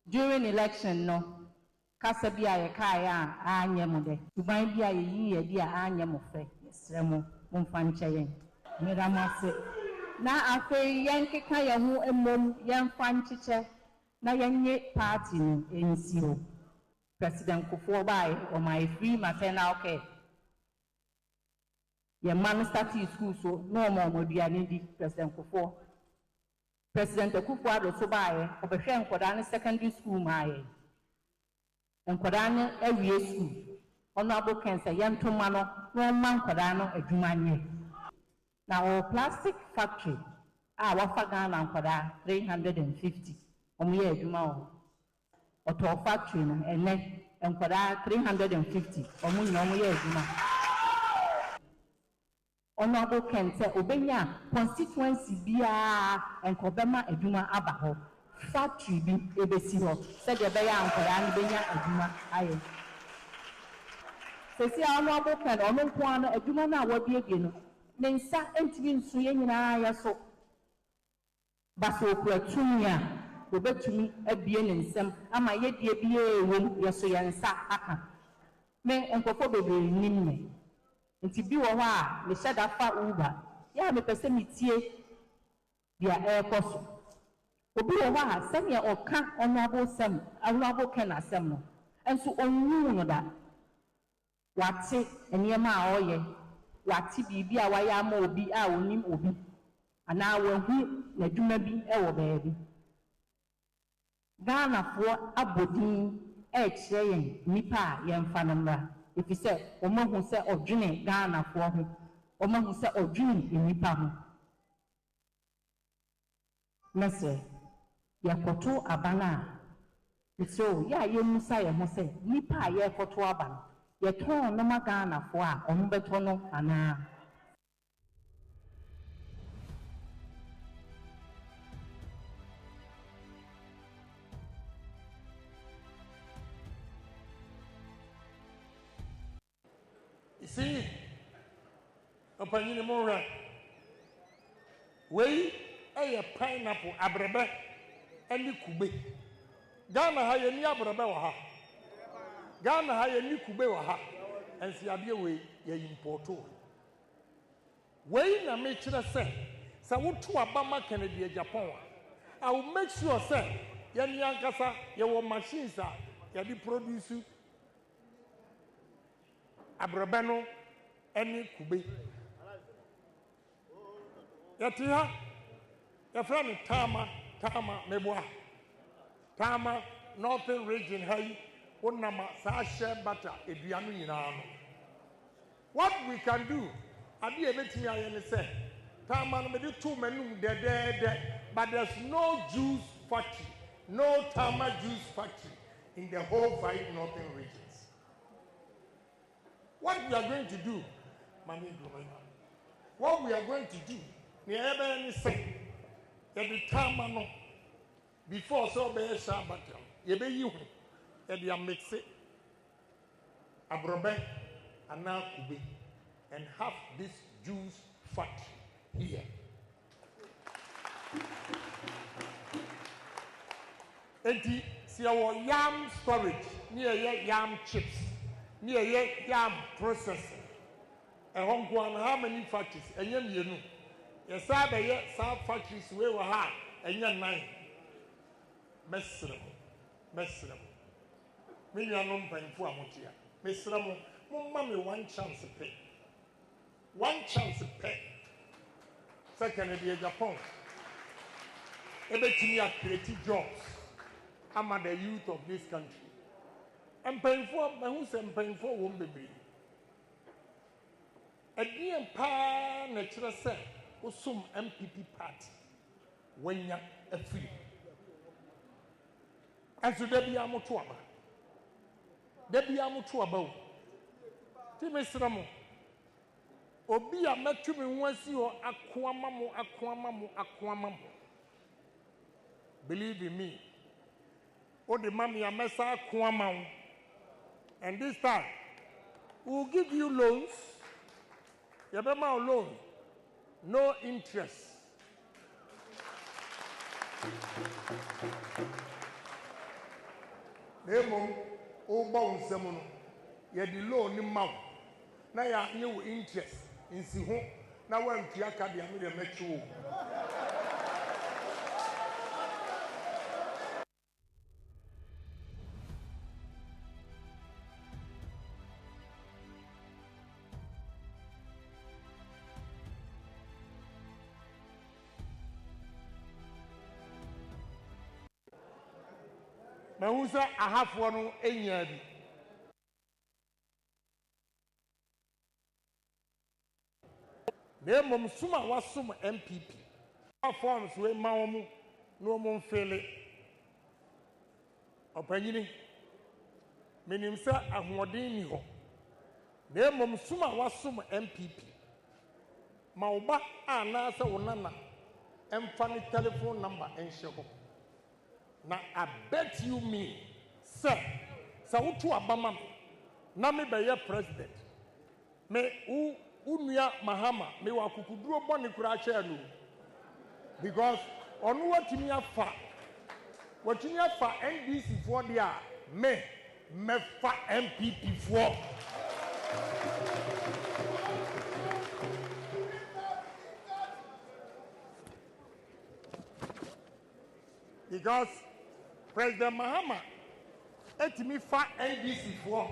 during election no kasa bi a yekaya anye mo de tuban bi a yeyi di a anye mo fe yesre mo mfa nkyeye medamase na afei yenkeka ye ho emom yemfa nkyeche na yenye party no ensi ho President Akufo bai or my free maternal care ye man start school so no more moduane di President Akufo President Akufo-Addo so bai obehwe nkoda ne secondary school maaye nkoda ne awie school Honorable Kencity yentoma no no man nkoda no adwuma nye na o plastic factory wafa Ghana nkoda 350 omuye adwuma o oto factory no ene nkoda 350 omunyina omuye adwuma Honorable Kencity obenya constituency bia enkobema adwuma aba ho factory bi ebesi ho se de be ya nkoda ne benya adwuma aye sesi Honorable Kencity ono nko ano adwuma na wabiebie no ne nsa entimi nso ye nyina ya so baso okura tumia obetumi abie ne nsam ama yedie bia ewom yeso ye nsa aka me enkofo bebe nim ne nti bi wo ho a me hyeda fa uba ya me pese metie bia ekoso obi wo ho a sem ye oka Honorable Kencity asem no enso onwu no da wate enema a oye wate bibia wa ya ma obi a onim obi ana wahu na dwuma bi ewo baabi Ghana fo abodin kire yen nipa a yemfa no mra efise omahu se odwene Ghana fo ho omahu se odwene nipa ho mese yakoto abana so ya yemusa ye ho se nipa a yekoto abana ye ton no ma Ghana fo a ombeto no ana see upon you more way a pineapple abrebe and kube Ghana ha ye ni abrebe wa ha Ghana ha ye ni kube wa ha and see abie we ye importo we na me kire say wotu abama Kennedy Agyapong I will make sure say ye ni ankasa ye wo machines a ye di produce abrabano any kube yatia ya friend tama meboa tama northern region hay wonama sa share butter eduanu nyina no what we can do abi ebetimi ayene say tama no me di two menum de but there's no juice factory no tama juice factory in the whole 5 northern regions. What we are going to do, what we are going to do, every time before so be Shabbat, you be you, you mix it, abrobe, and now kube, and have this juice factory here. And see our yam storage near yam chips. Near yam processing. And how many factories? And you know, yes, some factories we will have, and you're 9. Mesram. Many are non paying for Amotia. Mesram, mommy, one chance to pay. One chance to pay. Second, Agyapong. Everything are creative jobs among the youth of this country. And paying for my who's and paying for won't be free. A dear pa natural say, or some MPP party when you're a free. And so there be a motuaba. There be a motuaba. Timesramo. Obi a matching once you aquamamo. Believe in me. Oh, the mommy a messa aquamam. And this time, we'll give you loans. You have a loan, no interest. Nemo, O Bon Semono, Yadi loan in mouth. Now ya new interest in Siho. Now when Tiaka the Amelia Metro. Mausa, I have one in Yadi. Name Suma was some MPP. Our forms were Maumu, no more failure. Opinion. Meaning, sir, I'm Wadini ho. Name Suma was some MPP. Mauba, Nasa Unana, and funny telephone number and show. Now, I bet you me, sir, Sautu Abama, Nami Bayer president. Me Unia Mahama, me wa kukuduro boni kurache anu. Because on what you fa, what you fa NDC for dia, me fa MPP for. Because President Mahama, me fa NDC for,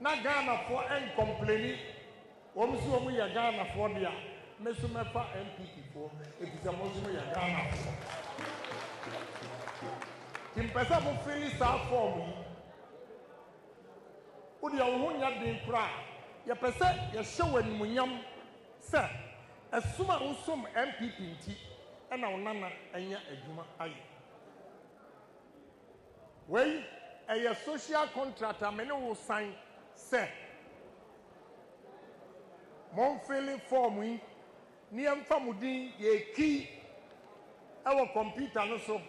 na Ghana for and complaining. Omsu omu ya Ghana for dia, mesu mefa MPP for, it is a Muslim ya Ghana for. Timpesa mo fili sa form yi. Udi ya uhunya din kura, ya pese ya show animunyam se esuma usum MPP nti ena onana enya adwuma ayi. Wey a social contract amene wo sign se mon filling form yi ni emfa mudin ye ki ewo computer no so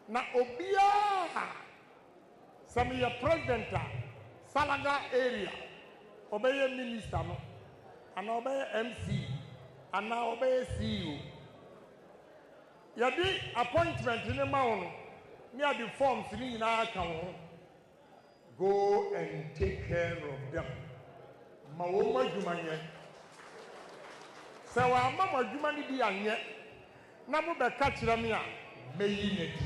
na obia sami ya president Salaga area obeye minister no ana obeye MC ana obeye CEO yadi appointment ni ma wono ni adi forms ni nyina ka wo go and take care of them ma wo madwumanye se wa ma madwuma ni bi anye na mo be ka kire me a meyi ne di.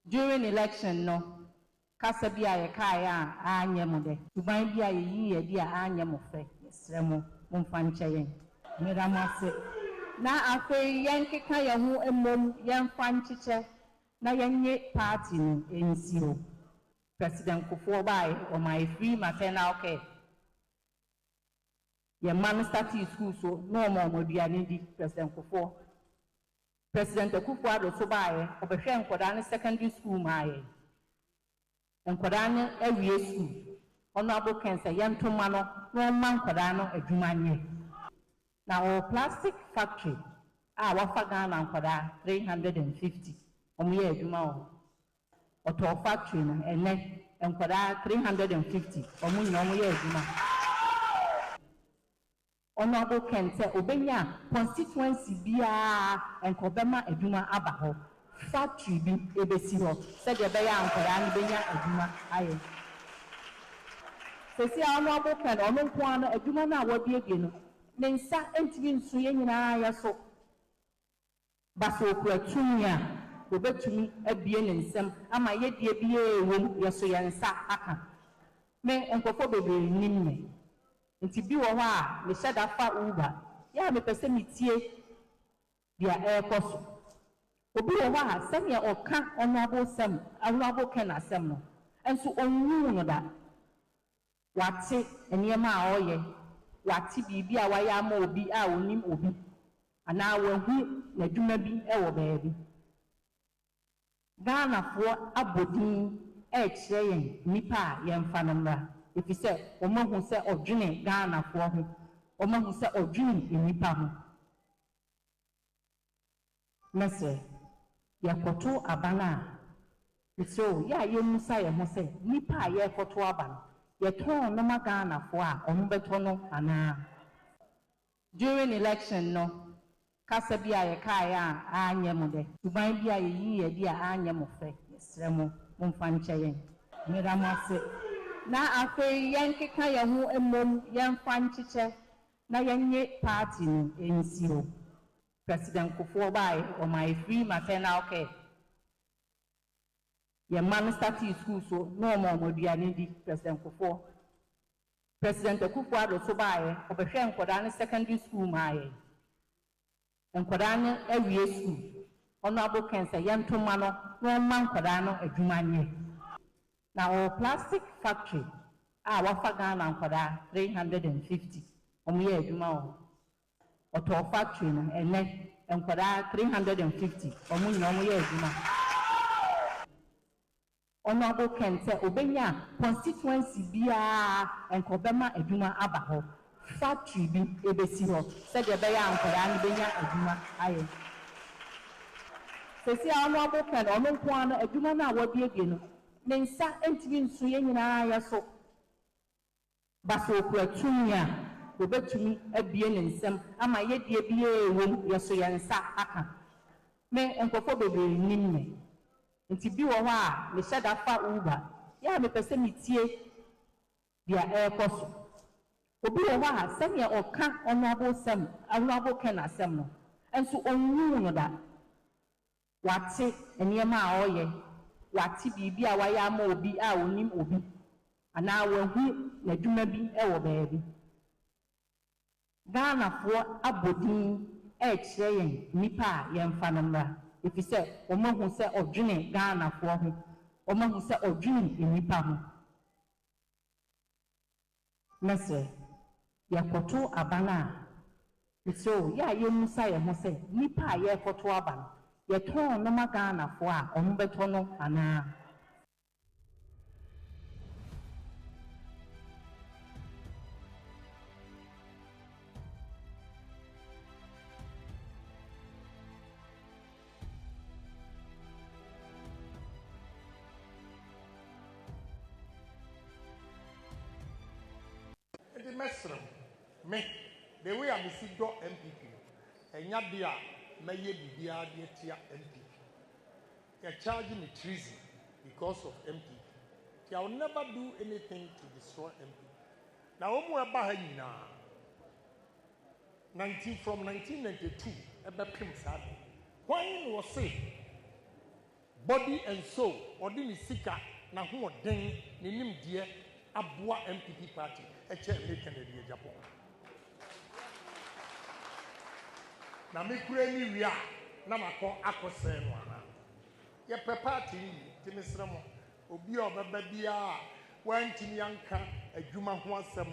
During election, no, kasa biya ya kaya anya mo de. Tuban biya yi di anya mo fe. Yesremo mo fanche yen. Mera mo se. Na afe yen keka ya hu emom yen fanchiche na yenye party no NCO. President Akufo bai o my free maternal care. Ye man start school so no more duane di President Akufo. President akufo-addo so bae obehwe nkoda ne secondary school maaye nkoda ne awie school Honorable Kencity yentoma no no man nkoda no adwuma nye na o plastic factory a wafa Ghana nkoda 350 omuye adwuma o oto factory no ene nkoda 350 omunyina omuye adwuma Honorable Kencity obenya constituency bia enkobema adwuma abaho factory bi ebesi ho se de beya ankora ne benya adwuma aye sesi Honorable Kencity ono nko na adwuma na wabie no ne nsa entimi nso ye nyina ya so baso okuratumia obetumi abie ne nsem ama yedie bia ewom yeso ye nsa aka me enkofo bebre nimme nti bi wo ha me sheda fa uba ya me pese mitie dia airport obi wo ha sem ya oka Honorable sem Honorable Kencity sem no enso onwu no da wate enema a oye wate bibi a waya ma obi a onim obi ana wahu na dwuma bi ewo baabi Ghana fo abodin e kire yen nipa a yemfa no mra efise omahu se odwene Ghana fo ho omahu se odwene nipa ho mese yakoto abana So, yeah, you musa ye ho say, nipa ye koto aba no, ye ton no magana fo a omo beto no ana. During election no, kasa bi a ye kai a anye mo de. Tuban bi a ye yi ye di a anye mo fe. Yesre mo mfa nche yen. Mera mo ase. Na afei yen keka ye ho emom yen fa ncheche na yenye party no ensi ho. President Akufo bai o my free maternal care. Your man started school so no more moduane di President Akufo. President Akufo-Addo so bae obehwe nkoda ne secondary school maaye. Nkoda ne awie school. Honorable Kencity yentoma no no man nkoda no adwuma nye. Na o plastic factory wafa Ghana nkoda 350. Omoye adwuma o. Oto factory no ene nkoda 350. Omoye adwuma. Honorable Kencity obenya constituency biya enkobema adwuma aba ho factory bi ebesi ho said ye beya ankora ne benya adwuma aye sesi Honorable Kencity ono nko na adwuma na wabiebie no ne nsa entimi nso ye nyina ya so baso okuatumia obetumi abie ne nsam ama ye die biya ewom ye so ye nsa aka me enkofo bebre nimme nti bi wo ho a me hyeda fa uba ya me pese metie dia airkoso obi wo ho a sem ye oka Honorable Sam Honorable Ken asem no enso onwu no da wate eniyema a oye wate bibi a waya ma obi a onim obi ana wahu na dwuma bi e wo baabi Ghana fo abodin e kire yen nipa a yemfa no mra if you say omo say odwene Ghana fo ho omo say odwene nipa ho mese yakoto abana so ya ye musa ye ho say nipa ye koto abana ye ton no ma Ghana fo a omo beto no ana The mesro me the way I see do MPP enya dia meye bibia de tia MPP they charge me treason because of MPP I will never do anything to destroy MPP now omo eba ha nyina 1992 ebe pim sad when was say body and soul odini sika na ho den ne nim de aboa MPP party eche American de Agyapong na me kura ni wi a na makọ akọsẹ no ana ye party ti misra mo obi obeba bia wantimi yanka adwuma ho asem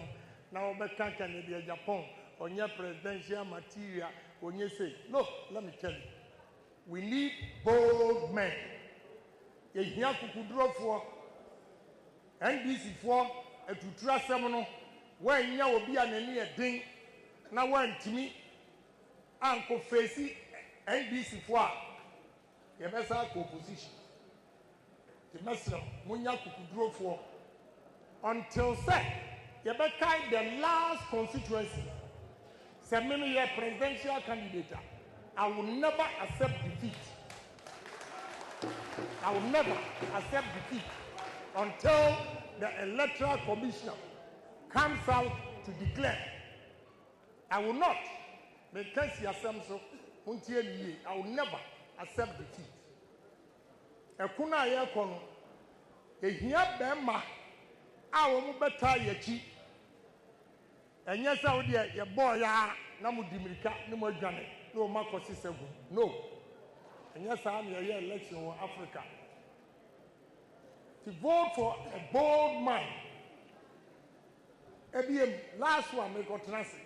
na obeka kan de Agyapong onye presidential material onye say look let me tell you we need bold men ye hia kukudurofo NDC for etutura asem no wanya obi anani edin na wantimi anko face NDC for ye besa ko opposition the mesra munya kukudurofo until say ye be kind the last constituency say me ye presidential candidate I will never accept defeat. I will never accept defeat until the electoral commissioner comes out to declare. I will not. Because I will never accept defeat. Ekuna ye kono ehia bema a wo mu beta ye chi enye sa wo de ye boy ya na mu dimirika ne mu adwane no makosi segu no enye sa na ye election in Africa to vote for a bold man ebiem last one me got transit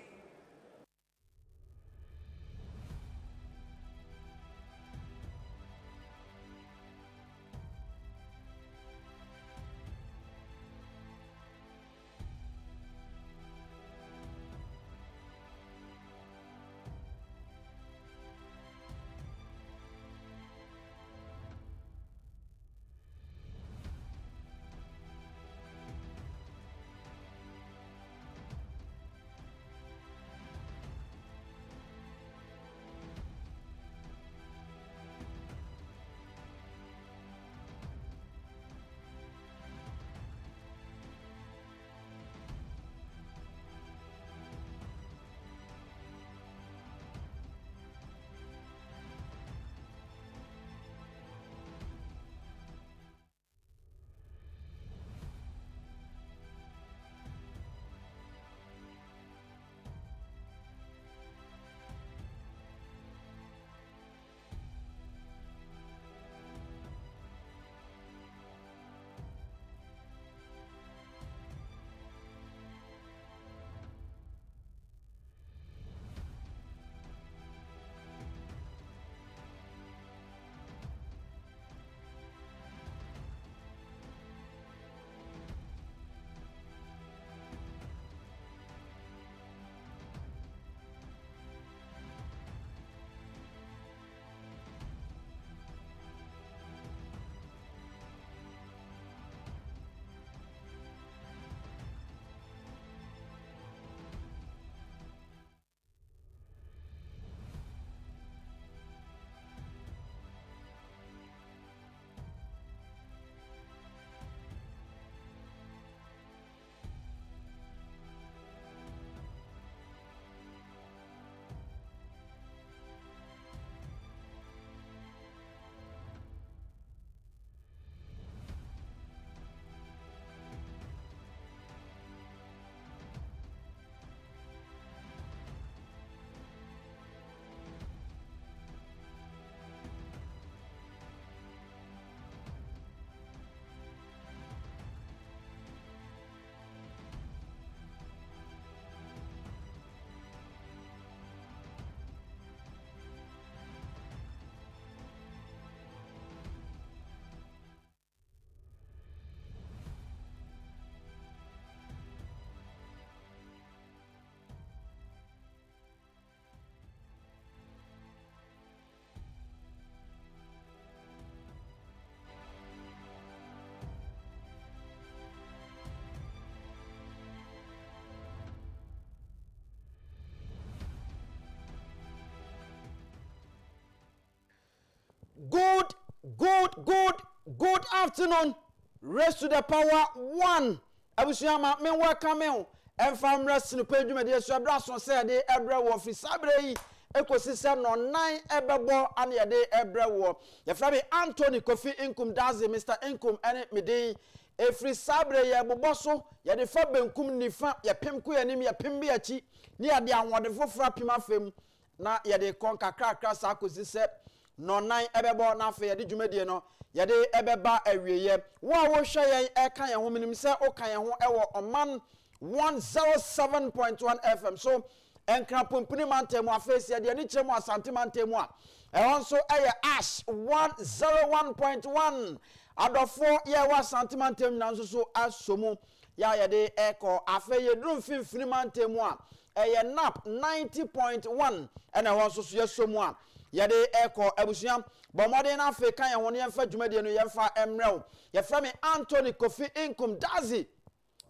Good afternoon. Raise to the power 1. Abusuyama, me welcome you. And from rest in the page, you may so abrason say de ebra wo fi sabre ekosisa no 9 ebebo and ya de ebra wo. Ya frabe Anthony Kofi Nkum Dazi Mr. Nkum ene mede efri sabre ya boboso ya de fa benkum nifa ya pemku ya nim ya pembe achi ni ya de anwode fofora pem afem na ya de kon kakra sa akosisa no 9 ebebo na afa ya de dwumadie no ya de ebeba awieye wo a wo hwe yen eka yen ho minim se o kan yen ho ewo oman 107.1 FM so enkra pompini mantemu afesi ya de ni kyeremu asante mantemu a ehon so eye ash 101.1 adofo ye wa asante mantemu na nso so asomu ya de eko afeye drum finfini mantemu a eye nap 90.1 ena ehon so so yesomu a ya de eko abusuam bomode na afa kan ye ho ne yemfa dwumade no yemfa emrew ye fra me Anthony Kofi Nkum Dazi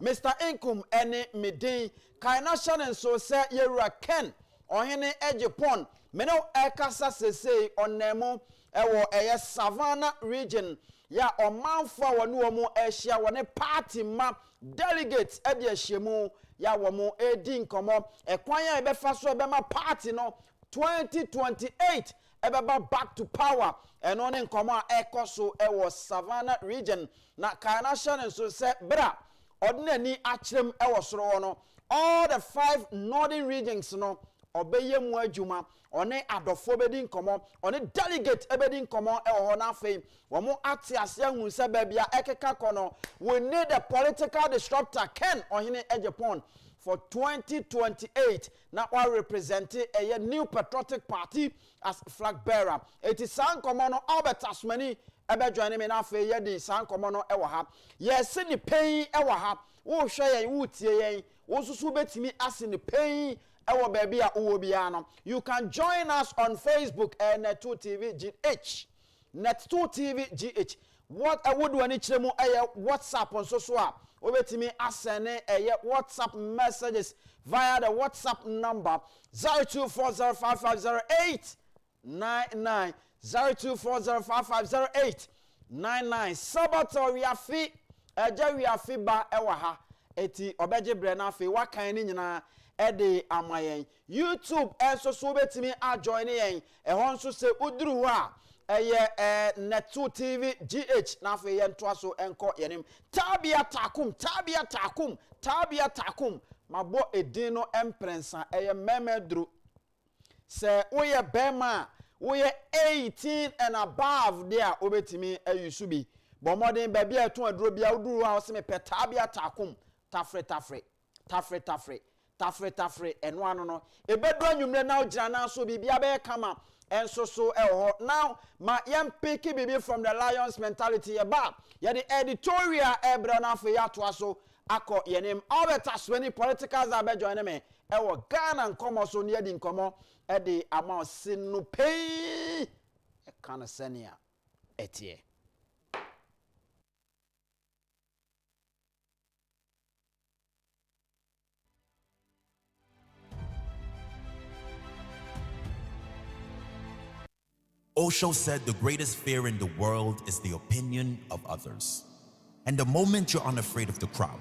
Mr. Nkum ene midin kaina shanen so se yewura Ken ohene Agyapong meno ekasa sesei onemo ewo eye Savannah region ya omanfo wonu omo ehia wone party ma delegates e de ahiemu ya womo edi nkomo ekwan ya ebefa so ebema party no 2028 ebeba back to power eno ne nkomo ekoso ewo Savannah region na kaina shanen so se bra ordinary achrem ewo soro no all the 5 northern regions no obeye mu adwuma one adofo bedi nkomo one delegate ebedi nkomo ewo ho na afei wo mo ate ase ahun se ba bia ekeka kono we need a political disruptor Ken ohene Agyapong for 2028 na all represent a new patriotic party as flag bearer it is san nkomo no Albert Asmani ebe join me na afei ye di san nkomo no ewo ha yes ni pain ewo ha wo hwe yen wo tie yen wo susu betimi ase ni pain ewo baby a uwo bia no you can join us on Facebook and Net2 TV GH Net2 TV GH what I would want to mu WhatsApp on so a obetimi asene WhatsApp messages via the WhatsApp number 0240550899 0240550899 Sabato Riafi Riafi ba ewa ha eti obeje bre na afi wakan ni nyina ede amayen YouTube enso so betimi a join yen ehon so se uduru ho a eye Net2 TV GH na afi yen to so enko yenim tabia takum mabo edin no emprensa eye memedru se oye bema oye 18 and above there obetimi ayusubi bomodin baby eton aduro bia uduru ho se me petabia takum tafre eno ano no ebedo anwumre na ogira na so bibia be kama enso so eho now ma yam pick bibi from the lions mentality eba ye the editorial ebra na afa ya to aso akọ yenim Albert Asmani politicals abe join me ewo Ghana nkomo so ne di nkomo e de ama sinu pay e kana senia etie Osho said the greatest fear in the world is the opinion of others. And the moment you're unafraid of the crowd,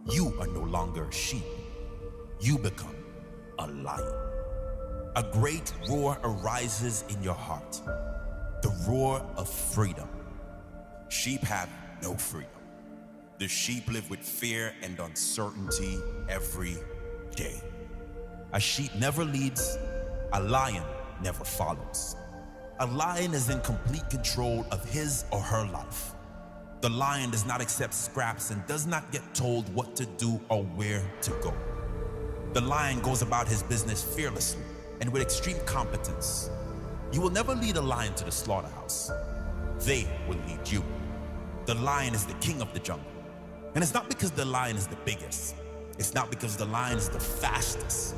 you are no longer a sheep. You become a lion. A great roar arises in your heart, the roar of freedom. Sheep have no freedom. The sheep live with fear and uncertainty every day. A sheep never leads, a lion never follows. A lion is in complete control of his or her life. The lion does not accept scraps and does not get told what to do or where to go. The lion goes about his business fearlessly and with extreme competence. You will never lead a lion to the slaughterhouse. They will lead you. The lion is the king of the jungle. And it's not because the lion is the biggest. It's not because the lion is the fastest.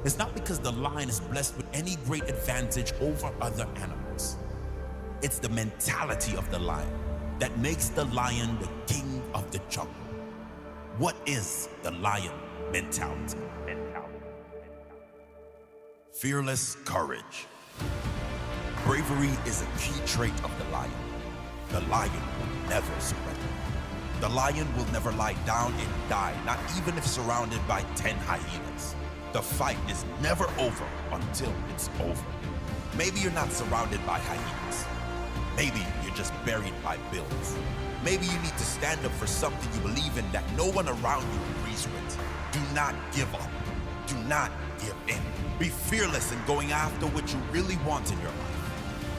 It's not because the lion is blessed with any great advantage over other animals. It's the mentality of the lion that makes the lion the king of the jungle. What is the lion mentality? Fearless courage. Bravery is a key trait of the lion. The lion will never surrender. The lion will never lie down and die, not even if surrounded by 10 hyenas. The fight is never over until it's over. Maybe you're not surrounded by hyenas. Maybe you're just buried by bills. Maybe you need to stand up for something you believe in that no one around you agrees with. Do not give up. Do not give in. Be fearless in going after what you really want in your life.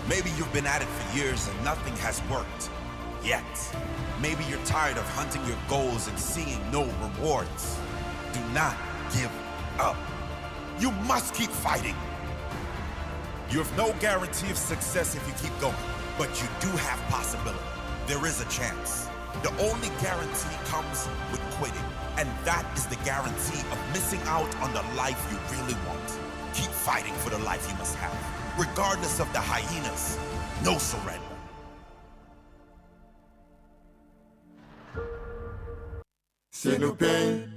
Maybe you've been at it for years and nothing has worked yet. Maybe you're tired of hunting your goals and seeing no rewards. Do not give up. You must keep fighting. You have no guarantee of success if you keep going, but you do have possibility. There is a chance. The only guarantee comes with quitting, and that is the guarantee of missing out on the life you really want. Keep fighting for the life you must have. Regardless of the hyenas, no surrender. Sinupe,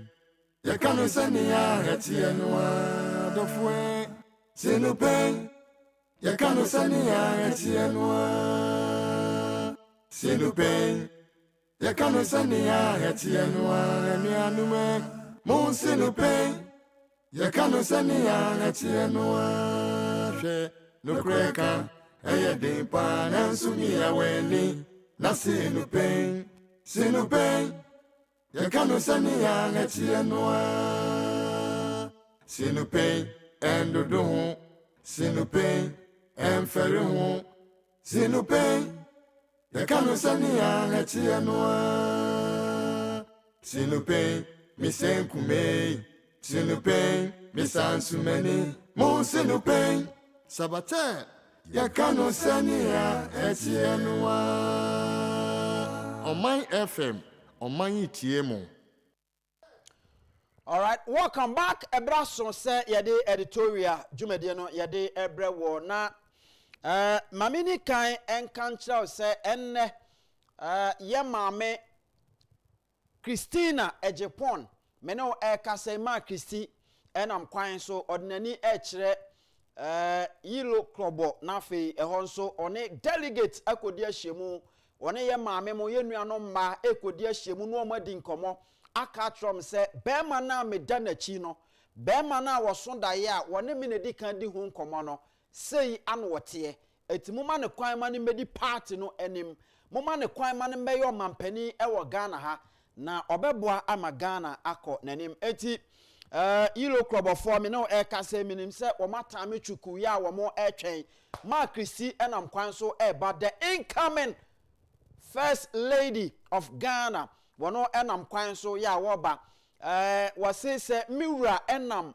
yakano sania hetienwa dofwe. Sinupe, yakano sania hetienwa. Sinupe, yakano sania hetienwa emianume. Mon sinupe, yakano sania hetienwa. She nukreka, eye dimpa nansumi yaweni. Na sinupe, sinupe. Yakano sani ya ngetienwa. Sinupe endodo. Sinupe enferho. Sinupe. Yakano sani ya ngetienwa. Sinupe misenkume. Sinupe misansumeni. Mon sinupe. Sabate. Yakano sani ya ngetienwa. On my FM. On my TMO. All right, welcome back. Ebraso say yade editorial jumedie no yade ebre wo na mamini kan enkantra say enne ye maame Christina Agyapong me no kase ma Christy enam kwan so ordinary kire yilo klobo na fe ehon so one delegate akodi ahyemu one ye maame mo ye nuano mma ekodi ahyemu no omadi nkomo aka trom se bema na meda na chi no bema na woso daye a wone me nedi kan di hu nkomo no sei ano wote etimuma ne kwan ma ne medi party no enim muma ne kwan ma ne meyo mampani ewo Ghana ha na obeboa ama Ghana akọ nanim eti yilo klobofo me no kase minim se wo matame chuku ya wo mo etwen ma Christy enam kwan so eba the incoming First Lady of Ghana wono enam kwan so ya woba wase se miwura enam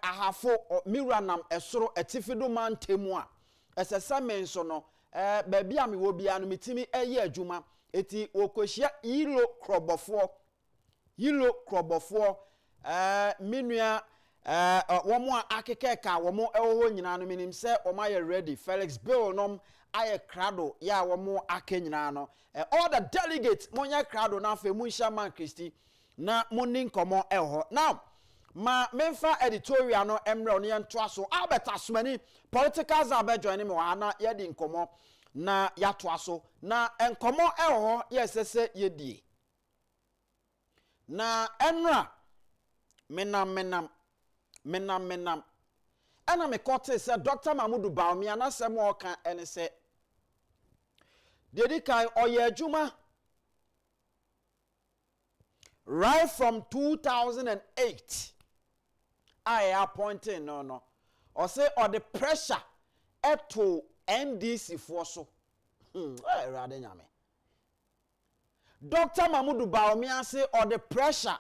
ahafo miwura nam esoro etifido mantemu a esesa menso no baabi a me wo bia no mitimi eye adwuma eti wokohia yilo krobofo minua womo akekeka womo ewo nyina no minim se womo aye ready Felix Bill nom aye krado ya womo akenyina no all the delegates monya krado na fe munsha man Christy na monni nkomo eho now ma memfa editorial no emre ono yento so Albert Asumani political zabe join me wana yedi nkomo na yato aso na nkomo eho yesese yedie na enra menam ana me kote se Dr. Mahmudu Bawumia na se mo ka ene se dedi kai oye adwuma right from 2008 I appointed no or say or the pressure eto NDC for so rather nyame Dr. Mahmudu Bawumia say or the pressure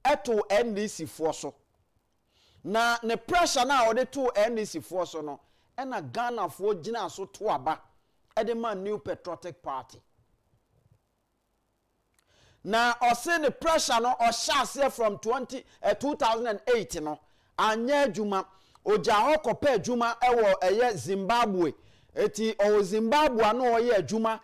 eto NDC for so na ne pressure na or the to NDC for so no e na Ghana for gina so to aba e de man New Patriotic Party na or say the pressure no or share from 2008 no anya adwuma oja hokopa adwuma ewo eye Zimbabwe eti o Zimbabwe no oye adwuma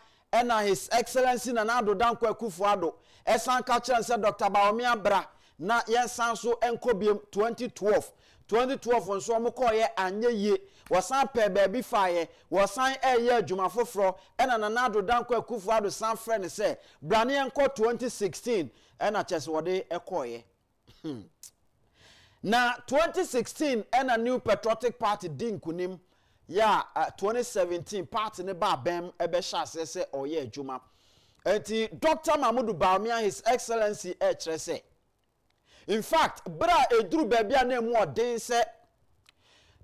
na His Excellency Nana Danko akufo-addo esan ka kire se Dr. Bawumia bra na yensan so enko biem 2012 nso omokoye anye ye wasan pe baby faye wasan eye adwuma foforo ena nanado danko akufo-addo san friend say brane enko 2016 ena chese wode ekoye na 2016 ena new patriotic party din kunim ya 2017 party ne ba bem ebe sha se oye adwuma enti Dr. Mahmoud Bawumia His Excellency say in fact bra eduru babia na mu odin se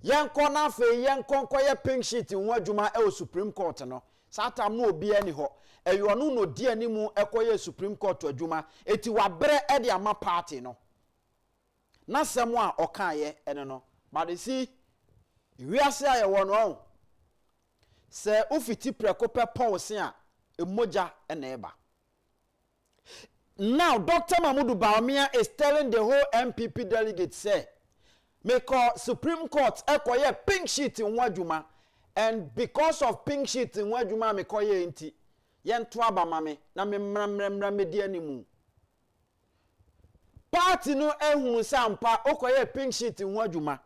yenko na fe yenko koye pink sheet nwa adwuma e Supreme Court no satam no obi ani ho eyo no no di ani mu ekoye Supreme Court adwuma eti wabre e de ama party no na semu a okaye ene no but see wiase aye wono se ufiti preko pe pause a emoja ene eba. Now, Dr. Mahmoud Bawumia is telling the whole MPP delegates, say, make Supreme Court ekoye pink sheet in Wajuma, and because of pink sheet in Wajuma, me koye inti, yen twaba mame, na me mramedi animu. Party no ehun sampa okoye pink sheet in Wajuma.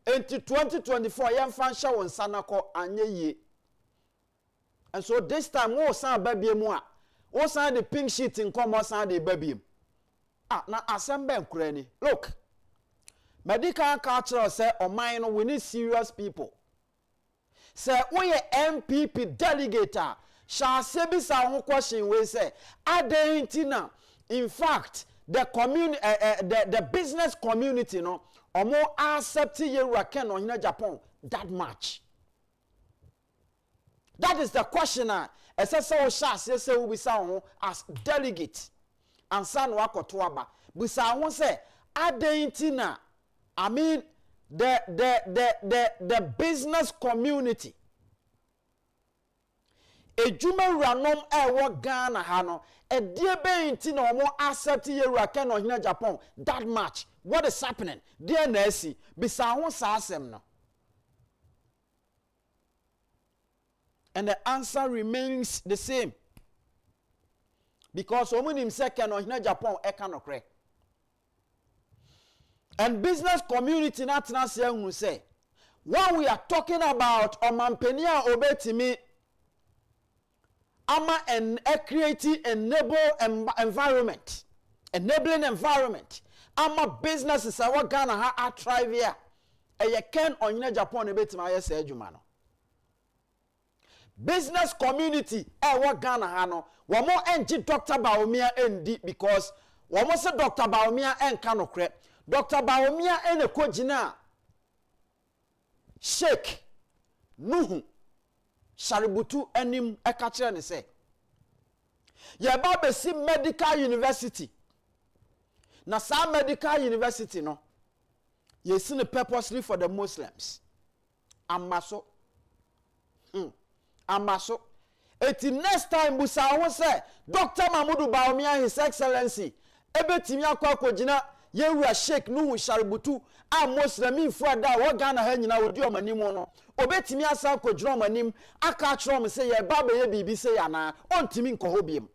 Enti 2024 yen fansha won sanako anye ye. And so this time wo san babie mu a o san the pink sheet in come san the baby. Na assemble nkura ni. Look. Medical culture say oman no we need serious people. Say we MPP delegate shall say be sa ho question we say adentina in fact the the business community no omo accept Yewura Ken on Agyapong that much. That is the question. Esese o sha se we bisa ho as delegate ansa no akoto aba bisa ho say adentina I mean the business community ejuma ranom ewo Ghana ha no edie benti na omo accept Yewura Ken on Agyapong that much. What is happening there na asi bisa ho sa asem no. And the answer remains the same. Because omunim second on Agyapong ekanokre. And business community natna say when we are talking about omampenia obetimi ama and creating enabling environment ama businesses our Ghana ha thrive here e ken on Agyapong obetimi ayese adwuma no. Business community what Ghana hano wamo enji Dr. Bawumia endi because wamo se Dr. Bawumia enkanokre Dr. Bawumia ene kojina Sheikh Nuhu Shaributu enim ekachire ne se ye ba be si medical university na sa medical university no ye si ne purposely for the Muslims amaso amaso eti next time busa ho say Dr. Mahmoud Bawumia His Excellency ebetimi akogina Yewura Sheikh Nuhu Shaributu a Muslim fu ada wo Ghana ha nyina wodi omanim no obetimi asa akogina omanim aka chrom say ye ba be ye bibi say yana ontimi nkoho biem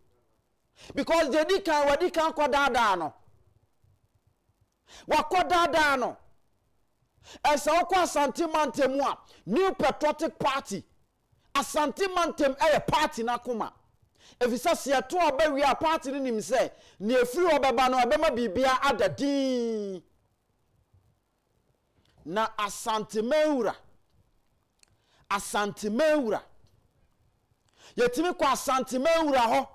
because they di kan wadi kan kodada no wakodada no esa okwa santimantemu a New Patriotic Party Asantimantem a party na kuma. If you say to obawi a party ni nim say ni efiri obeba no obema bibia adadi. Na asantimeura. Yetimi kwa asantimeura ho.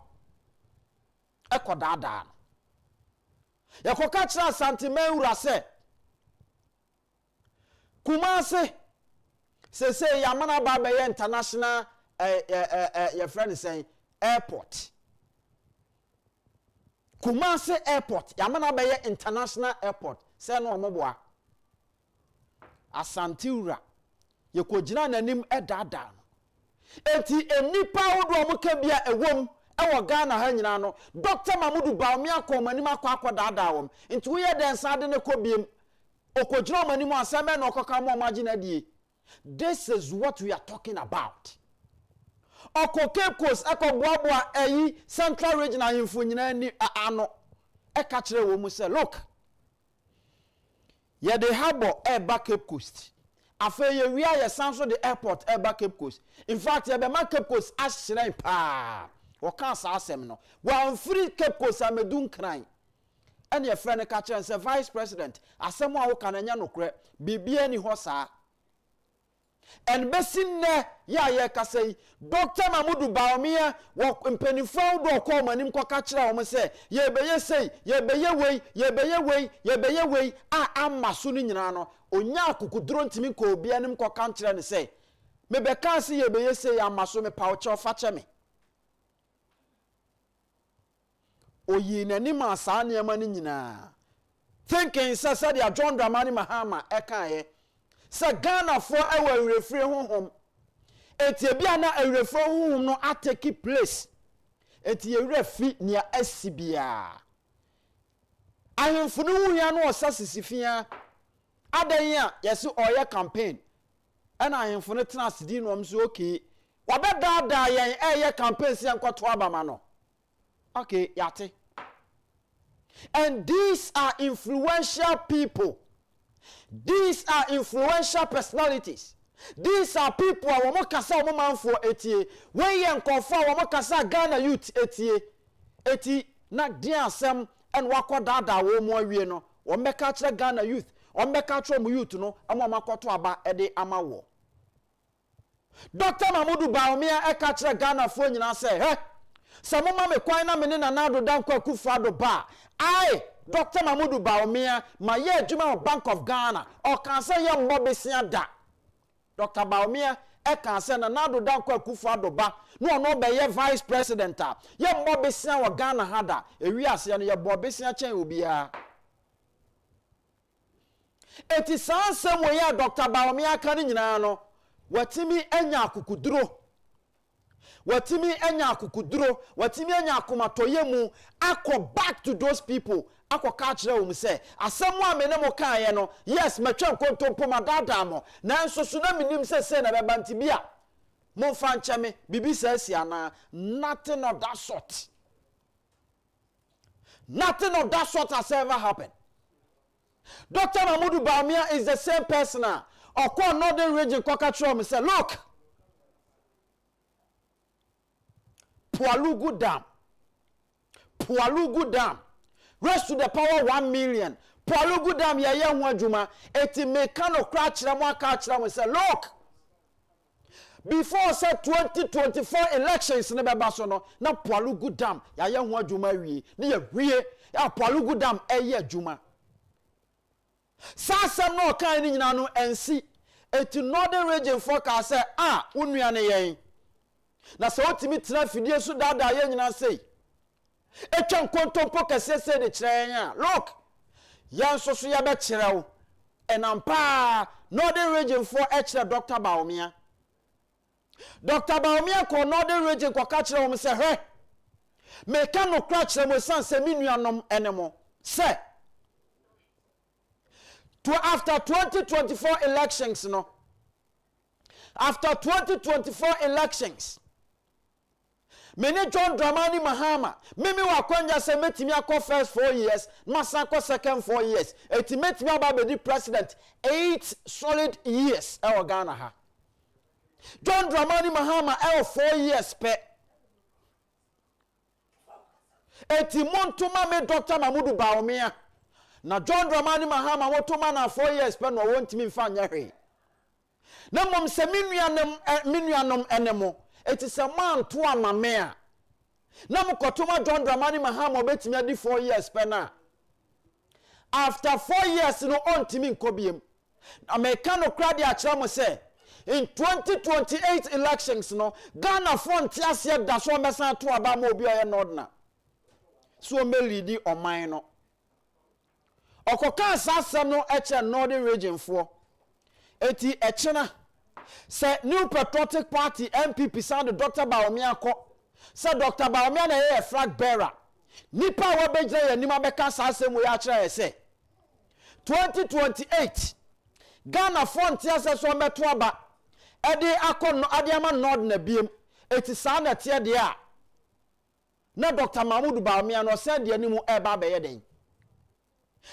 Eko dada. Yakoka kira asantimeura se Kumase say Yamana Baba International your friend is saying airport. Kumase Airport, Yamana Bay International Airport. Say no moboa. Asantiura. Ye kojina nanim edada. Enti enipa wodo omuka bia ewom ewo Ghana ha nyina no. Dr. Mahmoud Bawumia ko manim akwa dada wom. Enti wo ye den sade ne ko biem. Okojina manim aseme na okoka mo magina die. This is what we are talking about. Oko Cape Coast, eko boaboa eyi Central Regional info nyina ni ano. catch a woman say, look, yeah, they harbor back Cape Coast. After we are Samson the airport back Cape Coast. In fact, yeah, the Cape Coast as pa. Or can't say no. Well, free Cape Coast I'm a doom crying. And your friend catcher and say, Vice President, as someone who can no credit, be any hosa. And besin ne ya say Dr. Mamudu Baumia walk in penny found or call my name catcher say ye be ye say ye be ye way ye be ye way ye be ye way am masuni nano onya kukudron timi ko bia nim ko country and say me be can see ye be ye say am maso me paucho fache me oyi nani ma sa ne ma ni nyina thinking say dia John Dramani Mahama eka ye sa Ghana for our refrain home. Etibiana a refrain home no ateki place. Eti refi near SCBA. I am for no yan or sassifia. Adaya, yes, or your campaign. And I am for the trans dinom's okay. What better die a campaign see uncle Twabamano. Okay, yate. And these are influential people. These are influential personalities. These are people who are kasa woman for etie. When you confirm who kasa Ghana youth etie. Eti na dia asem and wako dada wo mo awie no. O meka kire Ghana youth. O meka kire mo youth no. Amo makoto aba ede ama wo. Dr. Mamudu Baumia eka kire Ghana fo nyina say, "He, se mo ma me kwan na me ne Nana Danko Akufo-Addo ba. Ai Dr. Mamudu Baumia, my year Juma Bank of Ghana, or can say young Mobisian da. Dr. Baumia, I can say Nana Danko Akufo-Addo ba. No, be ye Vice President. Young Mobisian or Ghana hada. A reas and your Bobisian chain will be a. It is some way, Dr. Baumia Caninano. What me enya kukudro. Watimi enya kukudro, watimi enya kumatoyemu, ako back to those people. Ako catch them say, as someone me nemo kan no, yes, me twa konto po madada mo. Na nso so na minim se na bebanti bia. Mo fa nche me, bibi se ana, nothing of that sort. Nothing of that sort has ever happened. Dr. Mamudu Baumia is the same person. Okwa Northern Region Kokatro me say, look, Pualugu Dam. Rest to the power 1 million. Pualugu Dam ya ye ho adwuma. Eti meka no kra kire mo aka kire mo say, look, before say 2024 elections ne beba so no, na Pualugu Dam ya ye ho adwuma wie. Ne ye wie ya Pualugu Dam eye adwuma. Sasa no kan ni nyina no ensi. Eti Northern Region forecast say, unua ne yen. Na se otimi tena fidie so dada ye nyina sei etwa nkontompo kese se de kire yan look yan so ya be kire wo enampa Northern Region for kire Dr. Baumia ko Northern Region ko ka kire wo se he me ka no kra kire mo san se minuanom enemo se to after 2024 elections no after 2024 elections Mene John Dramani Mahama, Mimi Wakwanja say metimi akọ first 4 years, Masa akọ second 4 years. Eti metimi aba be president 8 solid years e Ghana ha. John Dramani Mahama 4 years pe. Eti montuma me Dr. Mamudu Baumia. Na John Dramani Mahama wotuma na 4 years pe no wontimi mfa nya hwe. Na mom se minuanom enemo. It is a man to a mamea. Namu kotuma John Dramani Mahama obetimi adi 4 years pena. After 4 years no on timi nkobiem. Americano crowd ya chamo say in 2028 elections no Ghana front tiasie da so mesan to aba ma obi oye nordna. So me leadi oman no. Okoka asasem no eche Northern Region for. Eti echena say New Patriotic Party MPP sound Dr. Baumia ko say Dr. Baumia na ye flag bearer nipa wa bejre ya nima beka asem we ya kire say 2028 Ghana front ya say so meto aba ede akọ no ade ama nod na biem eti sa na tie de a na Dr. Mahmoud Bawumia no said the animal eba be den.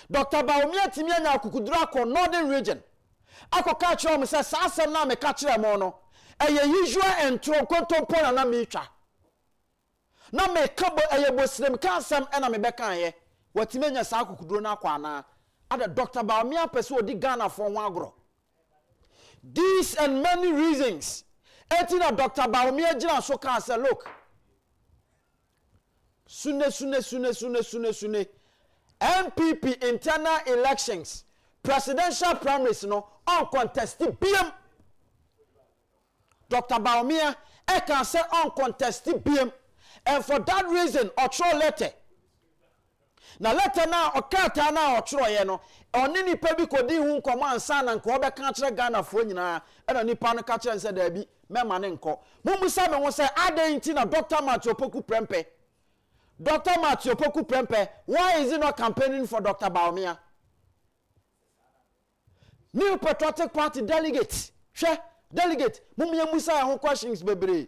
Dr. Bawumia timi anya akukudura akọ northern region. Akọ ka kire mo say sa asem na me ka kire mo no. Eye usual entro kontompo na me twa. Na me kabo eye bosrem ka asem na me be kan ye. Watimi anya sa akukuduro na akọ ana. Ada Dr. Bawumia pese odi Ghana for one agro. These and many reasons. Etina Dr. Bawumia gina so kan say look. Sune. MPP internal elections, presidential primaries no uncontested BM. Dr. Bawumia can say uncontested BM. And for that reason, otro letter. Na letter now okata na otro ye no. Oni ni pebi kodi hu nkomo ansa na nko be kan kire Ghana fo nyina. E na nipa no ka kire nse da bi mema ne nko. Mumusa me won say adan nti na Dr. Matthew Poku Prempeh. Dr. Matthew Poku Prempeh, why is he not campaigning for Dr. Bawumia? New Patriotic Party delegate. Delegate. Mumia Musa ya questions bebre.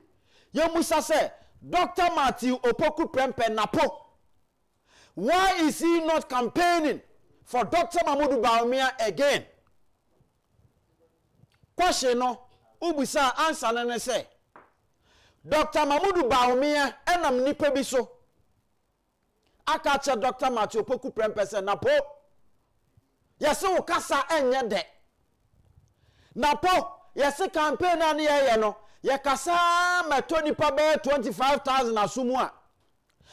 Ye Musa say, Dr. Matthew Opoku Prempeh Napo. Why is he not campaigning for Dr. Mahmoud Bawumia again? Question no. Ubusa answer nene say. Dr. Mahmoud Bawumia enam nipa bi so. Akacha Dr. Matthew Poku Prempeh say Napo. Yesi ukasa enye de. Napo, yesi campaign ani ye no. Ye kasa meto nipa be 25,000 asumu a.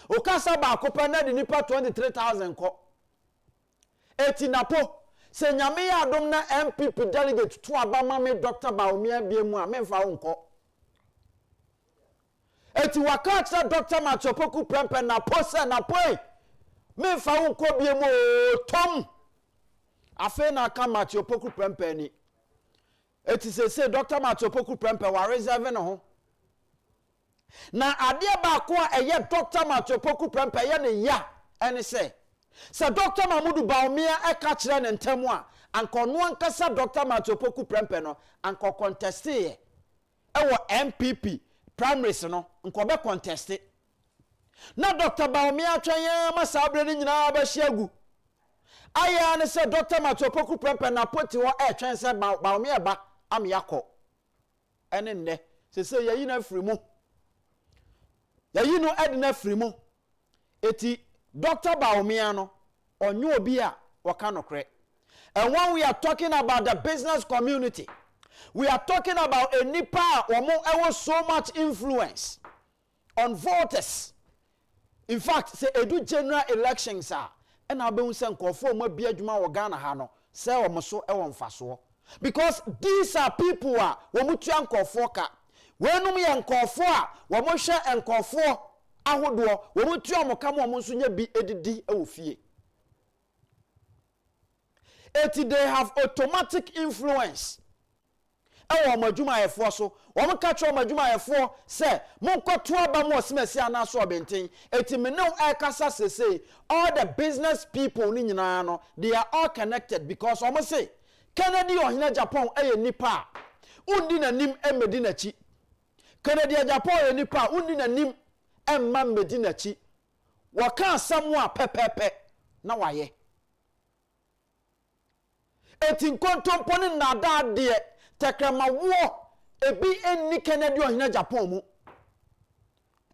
Ukasa ba akopa na di nipa 23,000 ko. Eti Napo, se nyame ya adom na MPP delegate to abama me Dr. Bawumia biemu a memfa unko. Eti wakacha Dr. Matthew Poku Prempeh Napo se Napo memfa unko biemu tom. Afe na ka Matthew Poku Prempeh ni. Eti se Dr. Matthew Poku Prempeh wa reserve no ho. Na ade ba ko a eye Dr. Matthew Poku Prempeh ye ne ya ene se Dr. Mahmoud Bawumia e ka kire ne ntemu a anko no ankasa Dr. Matthew Poku Prempeh no anko contest ye e wo MPP primaries no nko be contest na Dr. Bawumia atwen ma sabre ni nyina ba hyiagu aya ne se Dr. Matthew Poku Prempeh na poti wo e twen se Bawumia ba am yakọ ene nne se yayi na afiri mu yayi no ede na afiri mu eti Dr. Bawumia no onyo obi a waka nokre. And when we are talking about the business community, we are talking about a nipa omo so much influence on voters. In fact, say edu general elections are and abeun se nkofo mo bia adwuma wo Ghana ha no se omo so e won faso. Because these are people a womu tua nkofo ka. Wenum ye nkofo a womo hwe nkofo ahodo womu tua mo ka mo nso nya bi edidi e wo fie. They have automatic influence. Ewo madwuma yefo so wo mo ka twa madwuma yefo se monkoto aba mo osimasi anaso obenten eti me no ekasa sese all the business people ni nyina no they are all connected because omo say Kennedy ohina Japan eye nipa undi nanim emedi nachi Kennedy Japan eye nipa undi nanim emma medi nachi waka asam a pepepe na waye eti nkontompo ni nada de tekrama wo ebi enni Kennedy ohina Japan mu.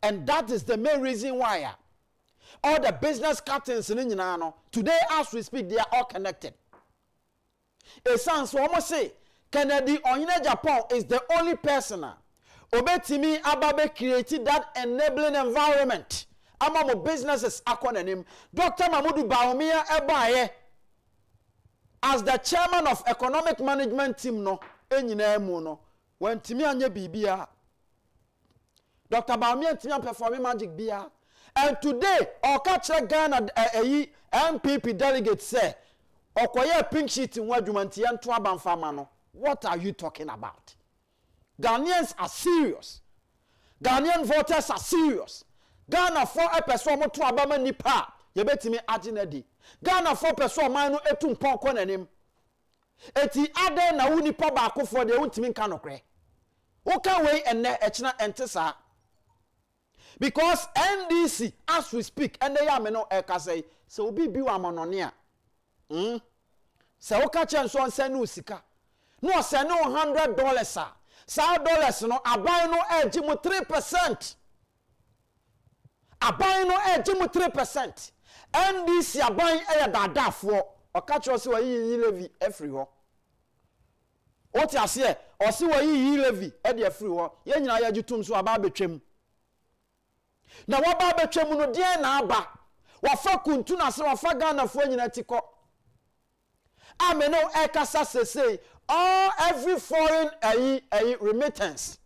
And that is the main reason why all the business captains in nyina no today as we speak they are all connected. A sense almost say Kennedy ohina Japan is the only person obetimi ababe created that enabling environment among businesses akonanim. Dr. Mahmoud Bawumia ebaye as the chairman of economic management team no enyina emu no when timi anya bibia Dr. Bawumia timi performing magic bia. And today okachre Ghana MPP delegate say okoye pink sheet in wadwumanti yanto abanfama no. What are you talking about? Ghanaians are serious. Ghanaian voters are serious. Ghana for a person mo to abama nipa yebetimi aginedi. Ghana for person man no etum pon konanim. Eti ade na wuni pa ba akufo de wuntimi nka nokre. Wo kan we enne echina entesa. Because NDC, as we speak, and they are no say, so be amononia. So catch and so on send no sika. No send no $100, sir. $100 no I buy no edge mu 3%. I buy no edge mu 3%. NDC I buy a dada for or catch us where ye levy every ho. What you say? Or see where ye levy at the free war. Yen ya jutum so about betwem. Na waba betwem no dear na aba. Wafa kuntuna se wafa Ghana fo nyina tiko. Ameno ekasa say all every foreign remittance.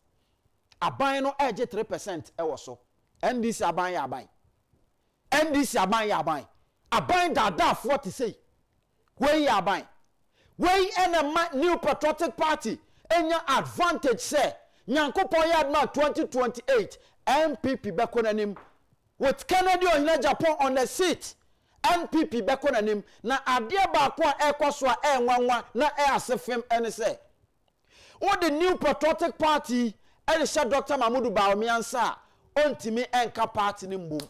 Aban no edge 3% e wo so. NDC aban ya aban. NDC aban ya aban. Aban dada for what to say. Where ya aban. Where a new patriotic party enya advantage say Nyankopon yard na 2028 MPP bekonanim with Kennedy or Agyapong on the seat. NPP bekonanim na adie ba ko ekoso enwanwa na asefem ene say what the new patriotic party Elisha Dr. Mahmoud Bawumiansa ontimi enka party ni mbom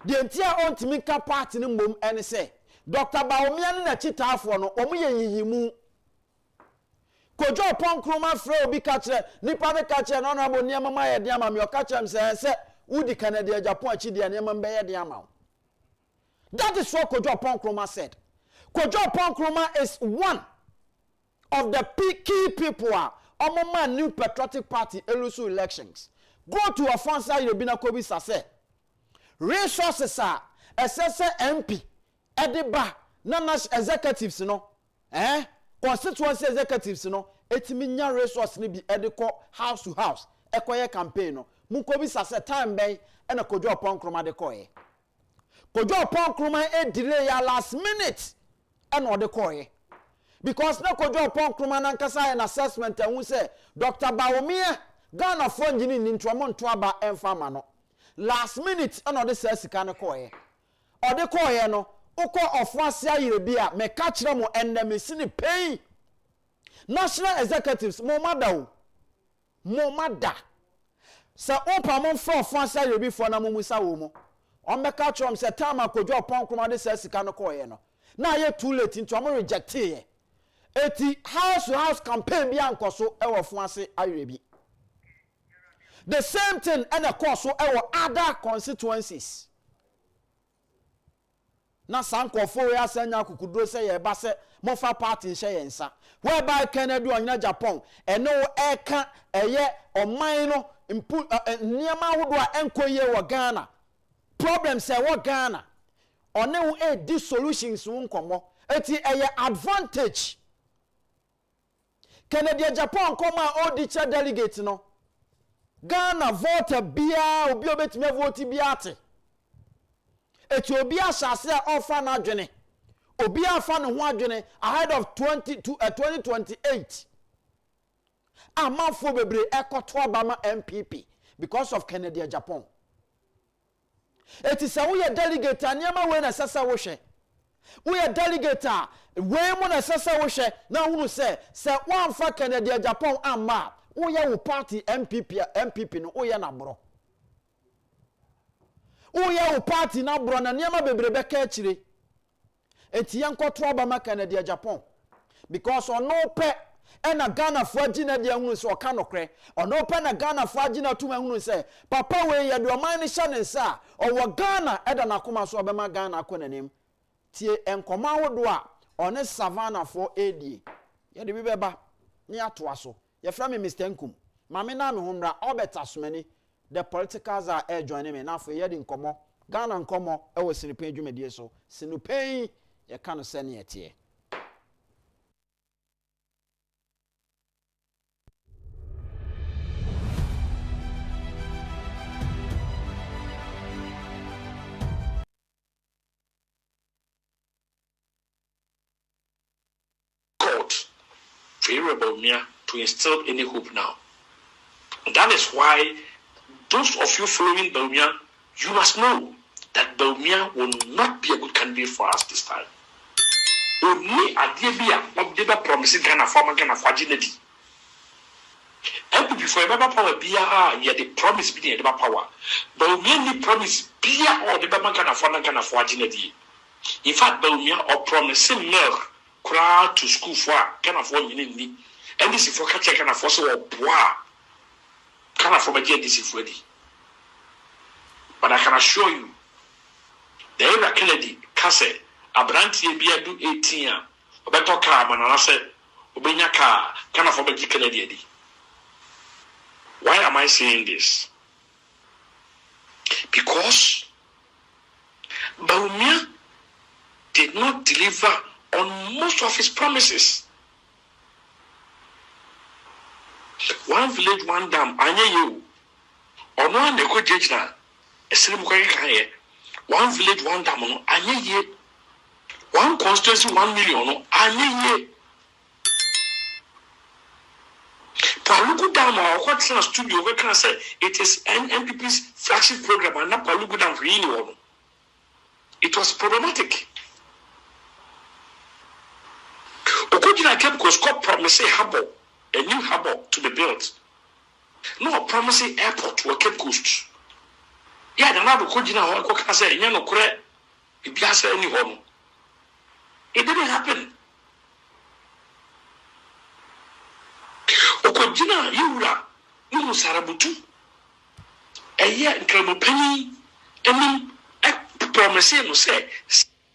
the entire ontimi enka party ni mbom ene say Dr. Bawumian na chitafo no omuye yiyimu kojo pon kroma fre obi kachre nipa be kachre no na bo niam ma ye de ama me o kachrem se udi Canada Agyapong achi de niam be ye de ama. That is what Kojo Ponkroma said. Kojo Ponkroma is one of the key people on my new patriotic party elusu elections. Go to a fancy Yobina Kobi Sase. Resources are SSA MP, Ediba, Nanash executives, constituency executives, etiminya resource ni bi ediko house to house, ekoye campaign no. Mukobi Sase time bay and a Kojo Ponkroma de koye. Kojo Ponkroma delay ya last minute and or the koye. Because no Kojo Ponkroma nankasa an assessment and we say Dr. Bawumia Ghana fungi in Intramon Twaba and Famano. Last minute and or the says kana koye. Or the koye no Oko of Wasia Yrebia me catch them and them is in pay. National executives Momada. So Opamon for Wasia Yrebi for Namumusa Womo. On me catch them say time Kojo Ponkroma de says kana koye no. Now you're too late into a reject here. Eti house to house campaign bi ankoso e wo Fonase Ayerebi. The same thing and of course so e wo other constituencies. Na sankofo we asanya kukudro say ye ba se mofa party hye yensa. Whereby Kennedy or Agyapong and no eka eye oman no niema wodo a enkoye wo Ghana. Problem say wo Ghana. One wo di solutions wo nkomo. Eti eye advantage. Kennedy Agyapong come out the chair delegate no. Ghana vote bia obi obetime vote biate. Eti obi asase offer na adwene. Obi afa no ho adwene ahead of 2028. Amafo bebre ekoto abama MPP because of Kennedy Agyapong. Eti se wo ye delegate aniama we na sasa wo hwe. We are delegate we mo na sasa wo hwe na hunu se one fa Kennedy Agyapong amma wo ye wo party MPP no wo ye na bro wo ye wo party na bro na niam bebrebe ka akire enti yankoto obama Kennedy Agyapong because ono pe ena Ghana fo agina de hunu se oka nokre ono pe na Ghana fo agina tuma hunu se papa we ye do man ni hye ne nsa owo Ghana eda na koma so obema Ghana akonanim tie enkoma wodo a one savannah for AD ye de bibeba ni atoa so ye fra me Mr. Nkum mame na me homra obetasomani the politicals are joining me na for ye de nkomo Ghana nkomo e wo sinipen adwumadie so sinupen ye ka no se ne etie favorable to instill any hope now. And that is why those of you following Bawumia, you must know that Bawumia will not be a good candidate for us this time. Only a DBA of the promising Ghana former Ghana for Ginedi. before Baba power bia ye the promise be the power. Baumia ni promise bia or the Baba can afford agina. In fact, Baumia or promising milk crowd to school for can afford me. And this is for catch can afford so bois. Can afford my this is ready. But I can assure you, the era Kennedy, Casse, Abranti Bia do 18 years, Obeto car, man, I said, Obenya car, can afford my Kennedy. Why am I saying this? Because Baumia did not deliver on most of his promises. One village, one dam, anya you. Or no one they could judge now. One village, one dam, anya ye. One constituency, 1 million, anya ye. Palugu Dam or what studio we can say it is NPP's flagship program and not Palugu Dam really. It was problematic. Okujina Cape Coast promising harbor, a new harbor to be built. No promising airport to a Cape Coast. Yeah, the now Okujina or say no correct. It be any home. It didn't happen. Okojina Yura, Numu Sarabutu, a year in Krabopeni, and promise no say.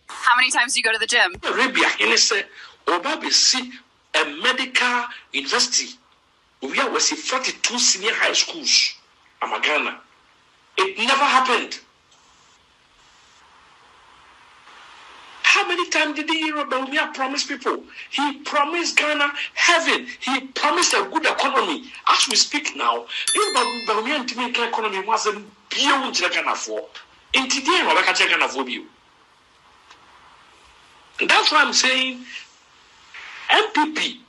How many times do you go to the gym? Arabia, and say, Obabi see a medical university. We are 42 senior high schools. Amagana. It never happened. How many times did the Baumia promise people? He promised Ghana heaven. He promised a good economy. As we speak now, if Baumia and Timika economy wasn't beyond Ghana for, in today, I can't Ghana for you. That's why I'm saying, MPP,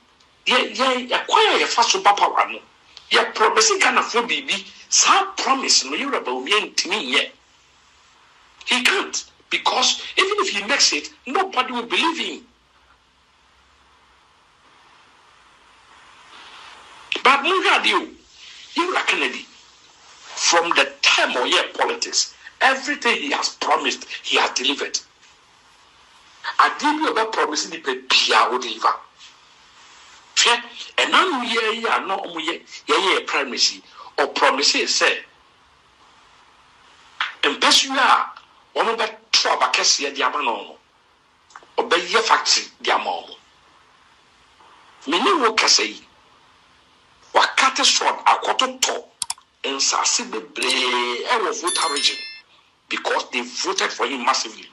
acquire a fast super one. You're promising Ghana for BB. Some promise no you're Baumia and Timmy yet. He can't. Because even if he makes it, nobody will believe him. But look at you Kennedy, from the time of your politics, everything he has promised, he has delivered. I give you about promising the Pia will deliver. And now we are not primacy or promises say, and Pesua. One of the trouble Cassia Diamano obey your factory Diamon. Many workers say, what cut a short a quarter top and Sassi the Bray voter region because they voted for him massively.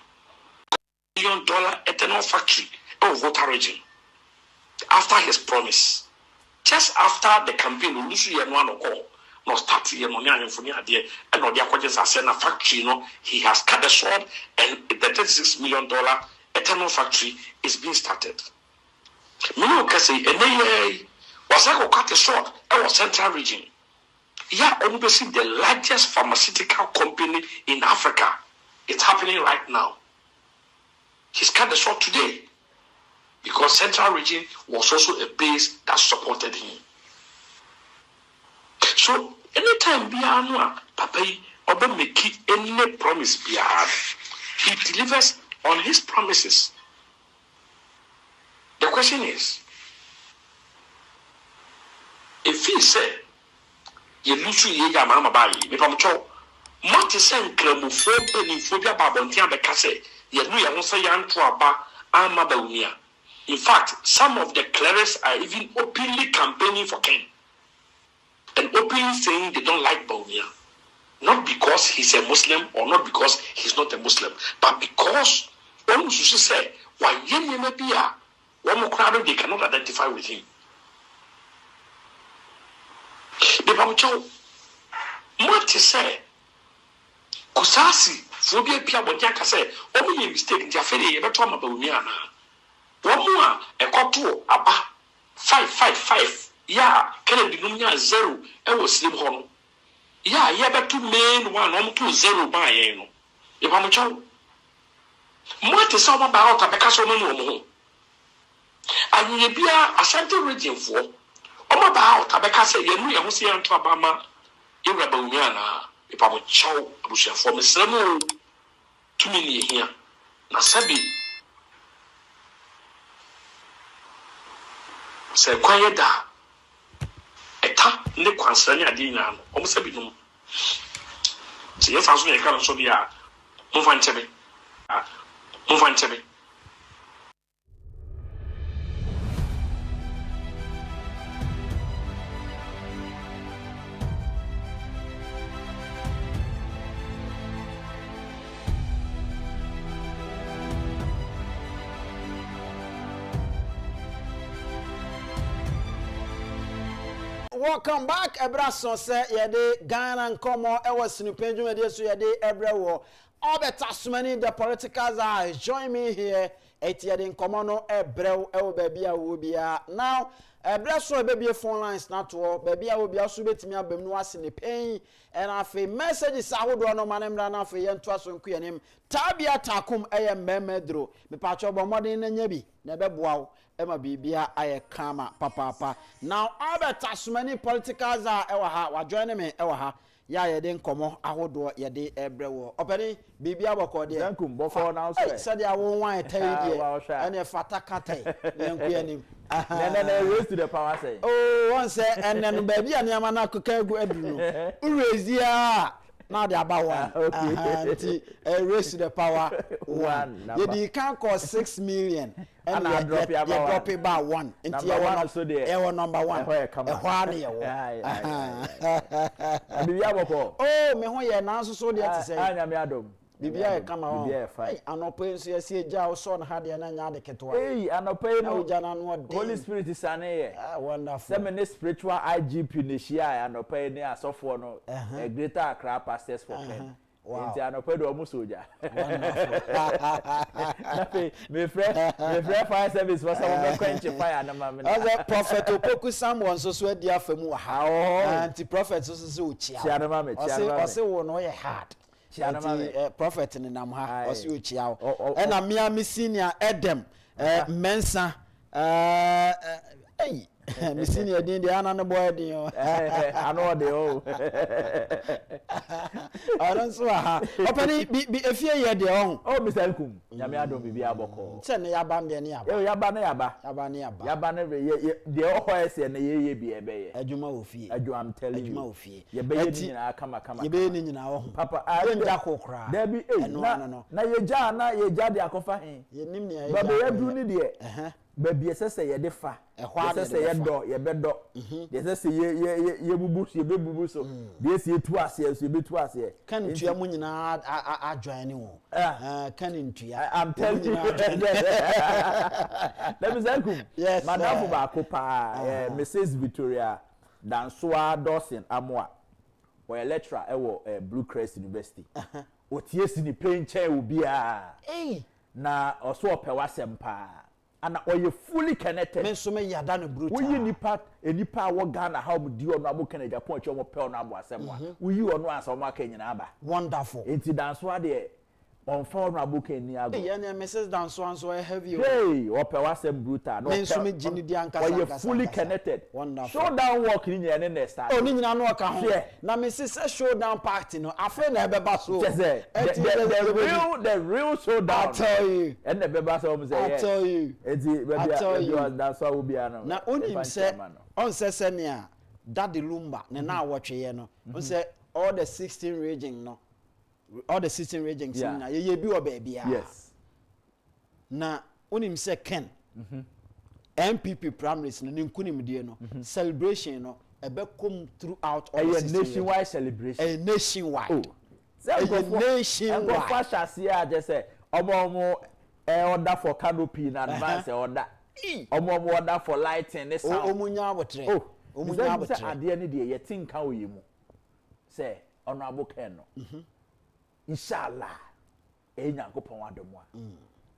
$1 million ethanol factory or voter region after his promise. Just after the campaign, Lucy and one call. No start here, no and no just as a factory, he has cut the sword and the $36 million ethanol factory is being started. Many can say, and was I cut the sword? Our central region. Yeah, obviously the largest pharmaceutical company in Africa. It's happening right now. He's cut the sword today because central region was also a base that supported him. So anytime Bianwa, Papa, or make any promise Bian, he delivers on his promises. The question is, if he said, you lose you mama by me from Cho, Monty sent Clemufo, Phobia Babontia Becase, you know, you say young to Abba, Amabaunia. In fact, some of the clerics are even openly campaigning for Ken. And openly saying they don't like Baumia. Not because he's a Muslim or not because he's not a Muslim, but because one should say, why Yenimabia, one more crowd they cannot identify with him. The Bamucho, what to say? Kusasi, Phobia Pia Bonjaka say, only a mistake in Jaffe, ever told Baumia. One more, a kotu, Abba, 555. Yeah, Kennedy Numia 0, I was slim horn. Yeah, yeah, but 2 main 1, 2 0 by you. If I'm a child, what is all about a Picasso? And you be a Ashanti region for Oma ba out abeka say yenu ye ho se ento abama ewura ba umi ana ipa mo chaw abusia for me sremo tumi ni hia na sabi se kwaye da eta ne kwansani ade nyina no omo sabi no se ye fa so ye ka so bia mo fa nchebe Welcome back, Ebraso say yede Ghana Nkomo ewa sinupen dwumade so yede ebrewo obetasmani the politicals are join me here yede Nkomo no ebrewo ewo baabi a wo bia now Ebraso baabi phone lines na to baabi a wo bia so betimi abam no ase ne pen and afi messages ahodo no manemra na afi yento aso nkuyanim tabia takum eye memedro me pacho bomodin na nya bi na beboawo ema bibia aye kama papa now abeta so many politicals are ewa ha wa join me ewa ha ya yede Nkomo ahodo yede ebrewo openi bibia boko de Nkum boko now say said ya won wan tell you and fata kata yankuyanim na raise to the power say oh one say and then baby aniama na kokagu adunu urezia now they about one. Okay. Raise to the power one. You can cost 6 million and you drop it about one. Into your one so there. Number one. Oh, me ho ye na so there to say. Anya me adom. Bibia come on. Hey, anope so see ja so na hade na nya de ketwa. Hey, anope no. Holy Spirit is ane. Ah, wonderful. Say me spiritual IGP ne shia anope ne asofo no. A greater Accra pastors for Ken. Wow. Nti anope do omu soja. Wonderful. Me friend fire service was some quench fire na ma me. As a prophet opoku someone so di afemu ha. Anti prophet so uchia. Chia na ma me. O say wo no ye hard. Prophet in Namha, or you chiao, and a mere senior Adam Mensa, hey, senior Indiana boy, I know the old. I don't know. Open be a few year the own. Oh, Mr. Nkum, Yamiado be aboko. Send Yabania, Yabana, the old horse and the ye be a bay. Ajuma Ufi, I'm telling you, you be come, you be in our papa. I don't jackal cry. There be a no. Now you jana, you jadi akofa him. You name me, but they have do it. Baby, say ye defa. Yes, say ye do, ye bedo. Yes, say ye bubu, ye be bubu so. Yes, ye twice, yes, ye be twice. Can you money na a join you? Can you? I'm telling you. Let me say, yes, Madame Bakopa, Mrs. Victoria Dansoa Dawson Amwa, or a lecturer at Blue Crest University. What yes in the plain chair will be a na also a pewasempa. And or you fully connected. Men so me yada brutal. We nipa wo Ghana how mu di ono aboka na Agyapong che mo pe ono abo asem we you ono asa o maka nyina aba. Wonderful. Enti danso ade on for ono aboka ni ago. Hey, na Mrs. Danso anso heavy. Hey, o pe wasem brutal. Men so me gini di ankasa. Or you fully connected. Wonderful. Showdown work ni nyane na start. Oh, ni nyina no ka ho. Na Mrs. showdown party no afa na ebeba so. The real showdown. I tell you. And the beba so say. I tell you. I tell you. That's why we be ano. Na onim say on say nea Daddy Lumba na watwe ye no. On say all the 16 regions no. All the 16 regions na ye bi o ba bia. Yes. Na onim say Ken. MPP primaries no Nkum die no. Celebration no ebe come throughout all the nationwide celebration. A nationwide. Oh. Nationwide. Go fashion see I just say omo order for canopy in advance order. Omo order for lighting this sound. Omunya abotre. Oh, omunya abotre. Ade ne de ye tinka oyemu. Say honorable Ken no. Inshallah. Nyankopon adomo a.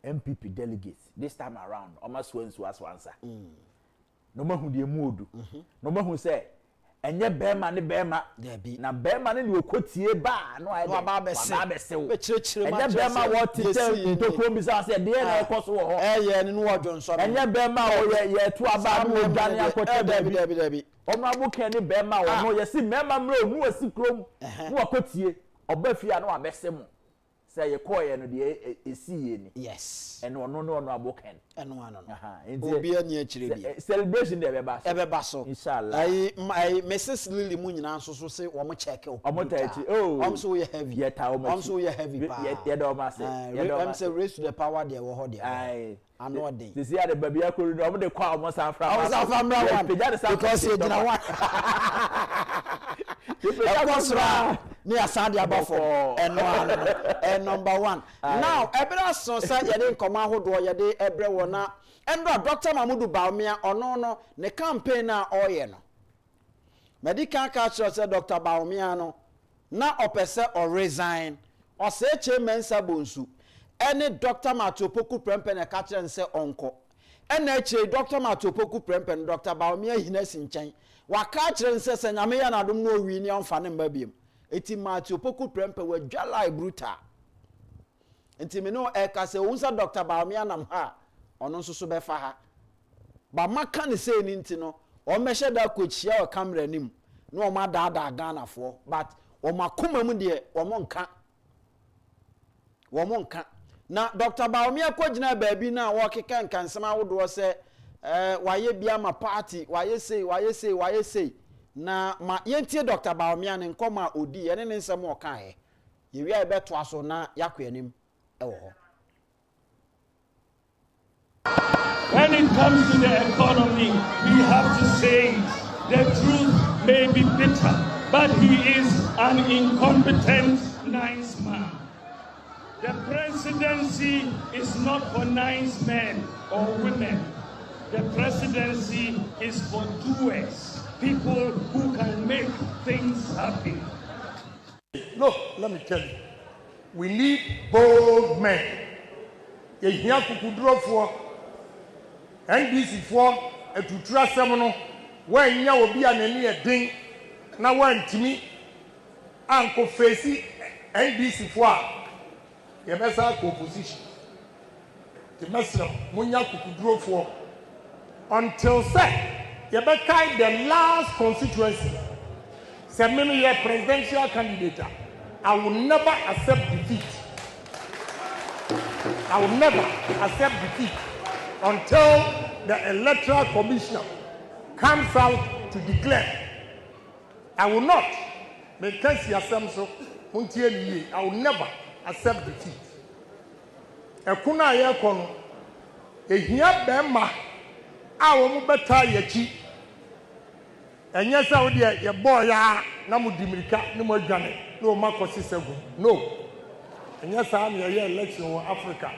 MPP delegates this time around almost wins was answer. No mahu de mudu. No mahu say enye bema ne bema na bema ne okotie ba no aye ba besew enye bema what tell ntokro bi say de na ekoso wo ho ye ne no wodwonso enye bema wo ye to aba no dwane akote dabi omo abuke ne bema wo no ye si mema mre nu asi krom no akotie oba fia no abesem say ye koye no de esiye ni yes eno no aboken eno ano obi ani akire bi celebration de ebeba so inshallah ai Mrs Lily mu nyina so so say wo mo check o omo tachi oh so we heavy ye ta o mo so we heavy pa ye do ma say ye do say raise to the power there wo ho there ai ano dey this year the baby akuru no omo de kwa omo san fra one because you did one ni asande abafo and number 1 now ebra so say ye dey nkoma hodo ye dey ebre wona endro Dr. Mamudu Bawumia ono no ne campaign na oye no medical culture say Dr. Bawumia no na opese or resign or say chairman sabonsu any Dr. Matopoku prempe na ka kire say onko ena che Dr. Matopoku prempe Dr. Bawumia hinasi nchen wa ka kire say se nyame ya na dum no wi ni onfa ne mbabiem eti Matopoku prempe wa dwala brutal enti me no e ka say unsa Dr. Bawumia nam ha ono nso so befa ha ba maka ne say ni nti no o mehye da kochia o camera nim no o ma da Ghana fo but o makoma mu de o mo nka na Dr. Bawumia kogina baabi na wo keka nkansema wodo se waye bia ma party waye say na ma yentie Dr. Bawumia ne nkoma odi ye ne nsem o kan he ye wi beto aso na yakwanim ewo ho. When it comes to the economy, we have to say the truth may be bitter, but he is an incompetent, nice man. The presidency is not for nice men or women. The presidency is for doers, people who can make things happen. Look, let me tell you, we need bold men. Yehia kukudrofo NDC for etutura semono when nya obi anani edin na wantimi anko face NDC for ye besa opposition the mesra munya kukudrofo until say ye be kind the last constituency say me ye presidential candidate I will never accept defeat. I will never accept defeat until the electoral commissioner comes out to declare. I will not make case so I will never accept defeat. Ekuna ye kono ehia bema a wo mu beta yachi enye sa wo de ye boy ya na mu dimirika ni mo adwane no makosi segu no and yes, I'm here election in Africa.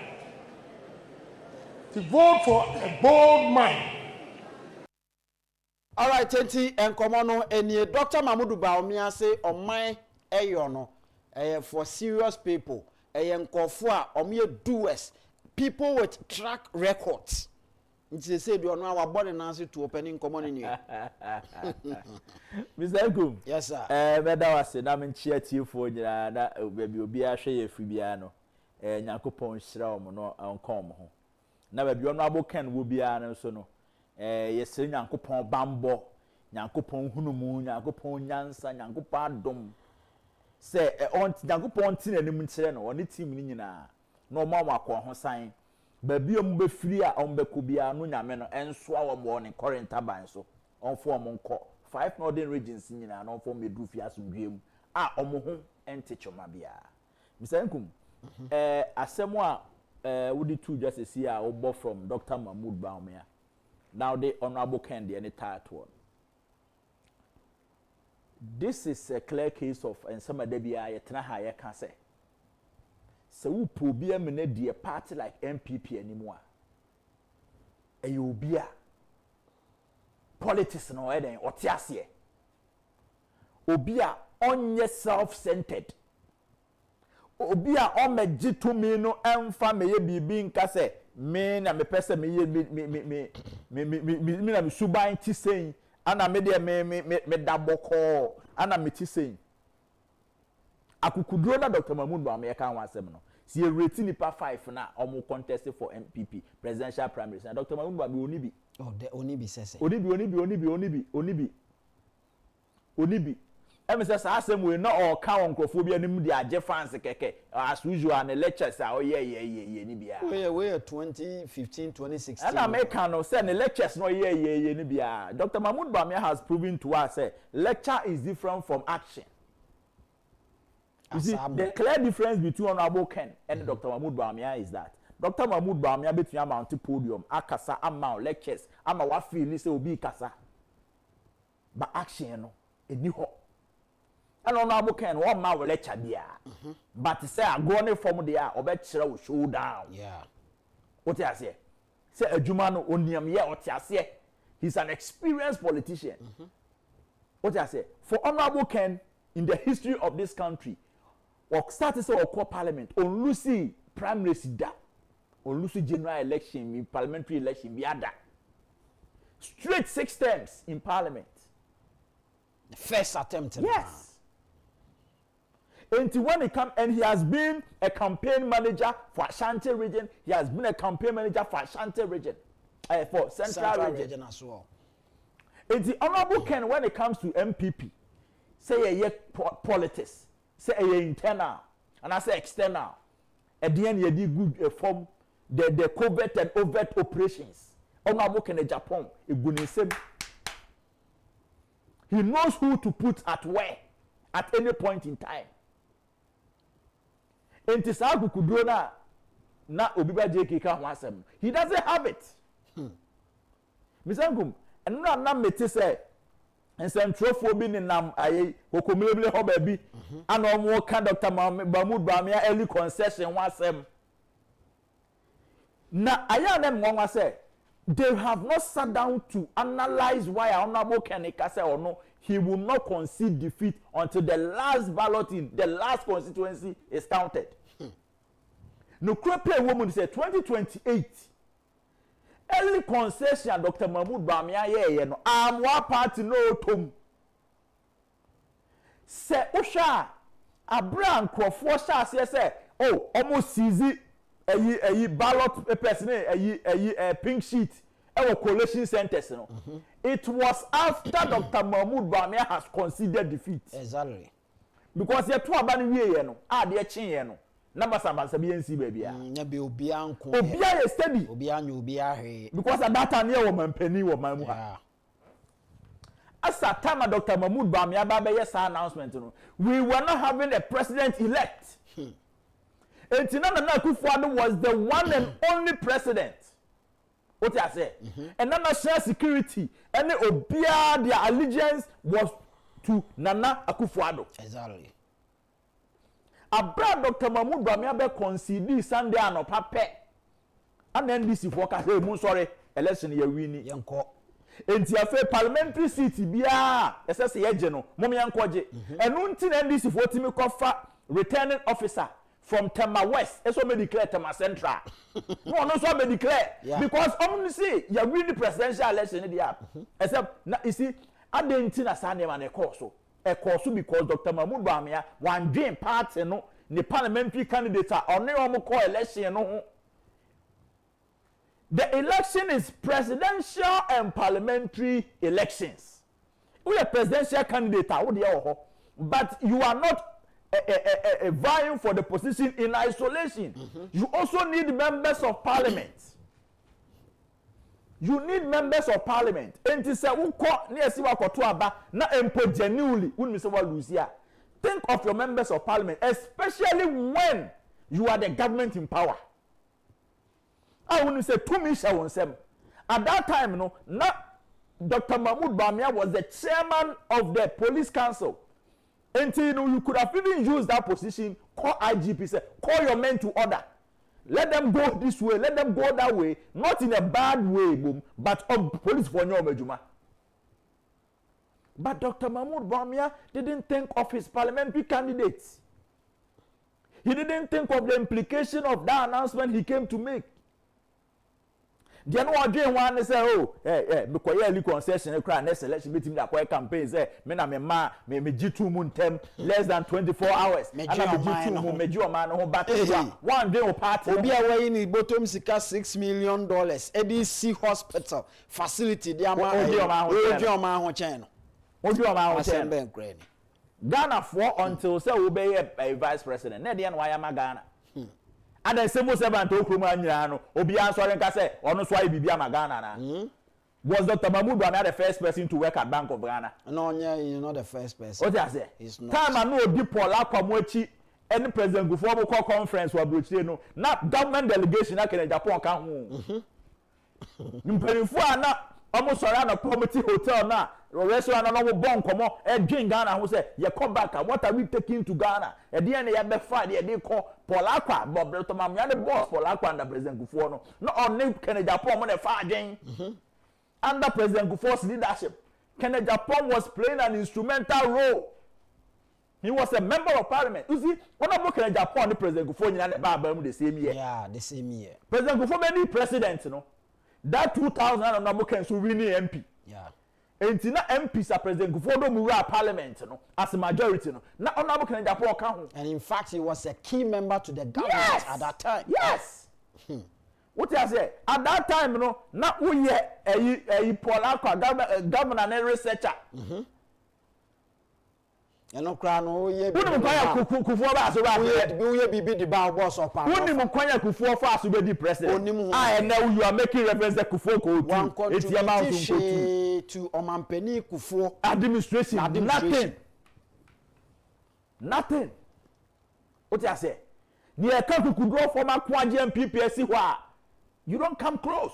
To vote for a bold man. All right, Tenti and Komono and Dr. Mamudu Bawumia say on my ayono for serious people. Kofua or doers, people with track records. They say you know our body answer to opening common in you. Mr. Nkum. Yes, sir. Beda wase na men chia tie fo nyina na baby obi a hwe ye fribia no. Nyankopon hira omo no onkom ho. Na baby ono abokan wo bia no so no. Yesere Nyankopon bambo, Nyankopon hunumu, Nyankopon nyansa, Nyankopon adom. Se on Nyankopon tin anim nkire no, oni team ni nyina. No mo akọ ho san. Baby om be free a om be kubia no nyame no enso a wo ne current aban so on form nko 5 northern regions nyina no form medu fi asomdwem a om ho ente choma bia Mr. Nkum asemo a wodi two just see a obo from Dr. Mahmoud Bawumia now the honorable Kendi any title. This is a clear case of and some of the bia yetna ha ye ka say so who probia me na party like MPP anymore. Eyobia politics no eden otiasie. Obia onye self-centered. Obia o meji to me no emfa meye bibi nka se me na me pese me ye me na me suban ti sen ana me de me daboko ana me ti sei akukuduro na Dr. Mahmoud Bawumia ya kan wasem no si e rate nipa 5 na omo contest for MPP presidential primaries na Dr. Mahmoud Bawumia oni bi oni bi sese oni bi em say sa asem we na o ka onkrofo bi anim de age fans keke as usual na lectures a o ye ni bia we 2015 2016 and America no say na lectures no ye ni bia Dr. Mahmoud Bawumia has proven to us say lecture is different from action. You see, the clear difference between Honorable Ken and Dr. Mahmoud Bawumia is that Dr. Mahmoud Bawumia between amount podium, akasa, amount lectures, ama wa feel say obi kasa. But action no, eni ho. And Honorable Ken one man will lecture there. But say I go on from there, obe chira will show down. Yeah. What you say? Say adwuma no oniam ye what you say? He's an experienced politician. What you say? For Honorable Ken in the history of this country, or started so or parliament on Lucy primary sida on Lucy general election in parliamentary election be other straight 6 terms in parliament. The first attempt. Yes. Until when he come and he has been a campaign manager for Ashanti region, he has been a campaign manager for Ashanti region, for Central region as well. Until Honorable Ken when it comes to MPP, say a politics. Say internal and I say external. At the end, you did good form the covert and overt operations. Honorable Ken Agyapong, he knows who to put at where at any point in time. In Tisagu Kudrona, na Obiba JK Wasem, he doesn't have it. Mr. Nkum, and no, me say. And centrophobia bi ni nam aye kokomlebele ho ba bi ana omo ka Dr. Mahmoud Bawumia early concession wasem na aya na mwa say they have not sat down to analyze why Honorable Kenika say or no he will not concede defeat until the last ballot in the last constituency is counted. No crepay woman say 2028 early concession Dr. Mahmoud Bawumia ye no amwa party no tom se usha abran crofo sha say oh almost seize ayi ballot papers ayi pink sheet our collation centers no it was after Dr. Mahmoud Bawumia has conceded defeat. Exactly. Because ye to aba no wie ye no a de chen ye no number sabansa bi ensi baby a nya be obi anko obi a steady obi anya obi ahwe because at that time wo mampani wo mamu ha asa time Dr. Mahmoud Bawumia ba be yes announcement no we were not having a president elect. Ntina na akufo-addo was the one and only president. What I say? And national security and obia their allegiance was to Nana Akufo-Addo. Exactly. Abra Dr. Mahmoud Bawumia be concede Sunday and pape. And then this is for hey mun sorry election ye win yanko. Enti afa parliamentary seat bia ese se ye je no mom yankoje. Enu nti na NDC for timi kofa returning officer from Tema West, eso me declare Tema Central. No so me declare because see you win the presidential election in the app. Except na you see adenti na sa name na e course because Dr. Mahmoud Bawumia one dream party no the parliamentary candidate on no call election no. The election is presidential and parliamentary elections. We are presidential candidate but you are not vying for the position in isolation. You also need members of parliament. You need members of parliament. And to say, who call near Siwa Kotuaba, na empo genuinely, when Mr. Walusia. Think of your members of parliament, especially when you are the government in power. I want to say, two Misha at that time, no, Dr. Mahmoud Bawumia was the chairman of the police council. Until you could have even used that position, call IGP, say, call your men to order. Let them go this way, let them go that way, not in a bad way, boom, but police for no mejuma. But Dr. Mahmoud Bawumia didn't think of his parliamentary candidates. He didn't think of the implication of that announcement he came to make. dia no odwen wan ne say oh me koye ali concession e kra na selection meeting da koye campaign say me na me ma me G2 mu ntem less than 24 hours ana me G2 mu meji o ma no ho batwa one day o party obi a wey ni bottom sika $6 million ADC hospital facility dia ma odi o ma ho chen no odi o ma ho chen asembe nkre ni Ghana for until say we be a vice president na dia no waya ma Ghana ada semo servant okromu anyira no obi ansori nka say ono so ayi bibia ma Ghana na was Dr. Mahmoud Wamia the first person to work at Bank of Ghana? No, you're not the first person. What I say? He's not. Time I know Obi Paul Akwamochi any president before call conference or Bruce no not government delegation na Agyapong kan ho. Mpanyinfo ana almost around a property hotel na restaurant na wo bon komo e dwen Ghana ho say ye come back what are we taking to Ghana? E dey na ye be fa dey dey call Paul Akwa Bob Dr. Mahmoud the boss Paul Akwa and the president Kufuor no on Agyapong mo na fa den. Under President Kufuor's leadership, Agyapong was playing an instrumental role. He was a member of parliament. You see, when I look at Agyapong, the President Kufuor, the same year. Yeah, the same year. President Kufuor made the president, you know. That 2000, I'm not looking to win MP. Yeah. And now MPs are President Kufuor do move parliament, you know, as a majority, you know. Now, I'm not looking at Agyapong. And in fact, he was a key member to the government at that time. Yes. What I say at that time, you know, na we a Paul Akwa governor and researcher. You know, crown oh yeah. Who no kwanya Kufuor ba so ba. We bibi the bar boss of power. Who no kwanya Kufuor for as be the president. Ah, now you are making reference to Kufuor ko. One contribution to Omampeni Kufuor administration. Nothing. What I say? Ni e kan kukudro for ma kwaje MPPC ho you don't come close.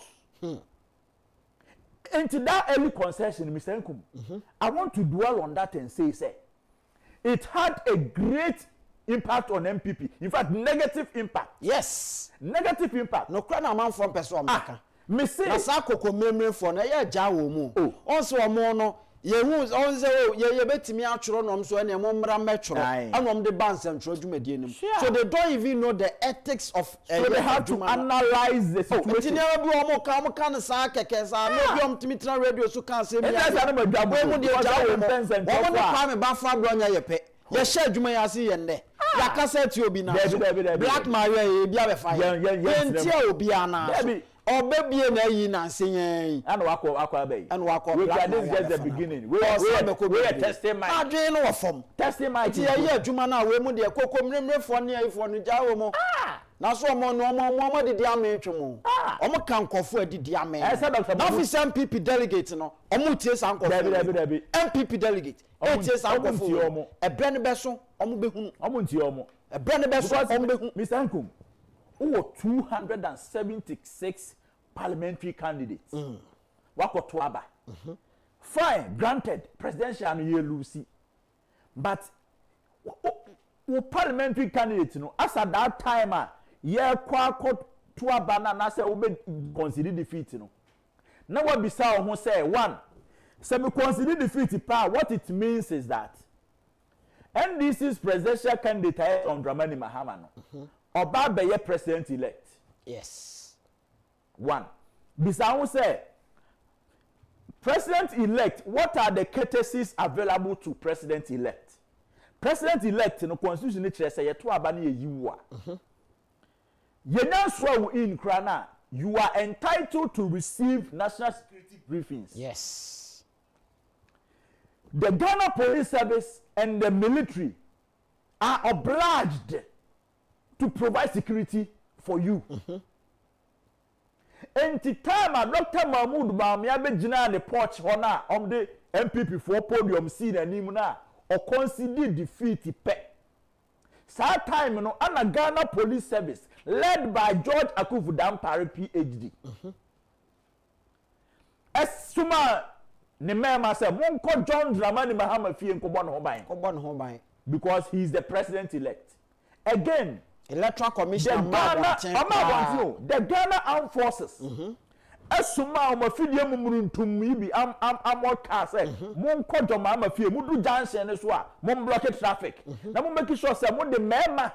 Into that early concession, Mr. Nkum, I want to dwell on that and say, it had a great impact on MPP. In fact, negative impact. Yes. Negative impact. No crana man from person America. Me say. Na sa koko memory for na ye ja wo mu. Also omo no ye hu on say ye betimi atworo nom so na mo mra metworo anom de bansem tworo dwumadie nim so they don't even know the ethics of so they have to analyze the situation bi omo kan sa keke sa no bi om timi tra radio so kan se mi ya na ma dwabo mu de ja wo mo kwa me ba fa bronya ye pe ye sha adwuma ya se ye nde ya kasa ti obi na black maria ye bia be fa ye ntia obi ana Obebie na yi na nsenyen and wakwa bay and wakwa we this just the beginning we testing my adwen no form testing my ti ye adwuma na we mu de kokomremre fo ne ifo no jawo mo na so mo no mo didi ametwe mo omo kan kofo adidi ame officer MPP delegate no omo tie san kofo MPP delegate tie san kofo ebre ne beso omo behunu omo ntie omo ebre ne beso omo behunu Mr. Nkum 276 parliamentary candidates. Wako tuaba. Fine, granted, presidential and you lose. But parliamentary candidates, you know, as at that time, kwako tuaba na say we consider defeat, you know. Now what beside who say one, so we consider defeat what it means is that NDC's presidential candidate on Dramani Mahama no. Oba beye president elect. Yes. One. Bisawo say president elect, what are the courtesies available to president elect? President elect no constitution ni kire say ye to aba na ye yiwa. Ye nan so in krana, you are entitled to receive national security briefings. Yes. The Ghana Police Service and the military are obliged to provide security for you. And the time Dr. Mahmoud Wamia be jina the porch hona the MPP for podium scene anim na or consider defeat pe. That time no ana Ghana Police Service led by George Akufo-Addo PhD. Esuma ne mema say monko John Dramani Mahama fie nkobon ho ban. Because he is the president elect. Again, Electoral Commission the Ghana Armed Forces. Esuma omafidie mumuruntum yibi amor say monko joma amafie mudu junction so a mom block traffic. Na mo make sure say mo de mema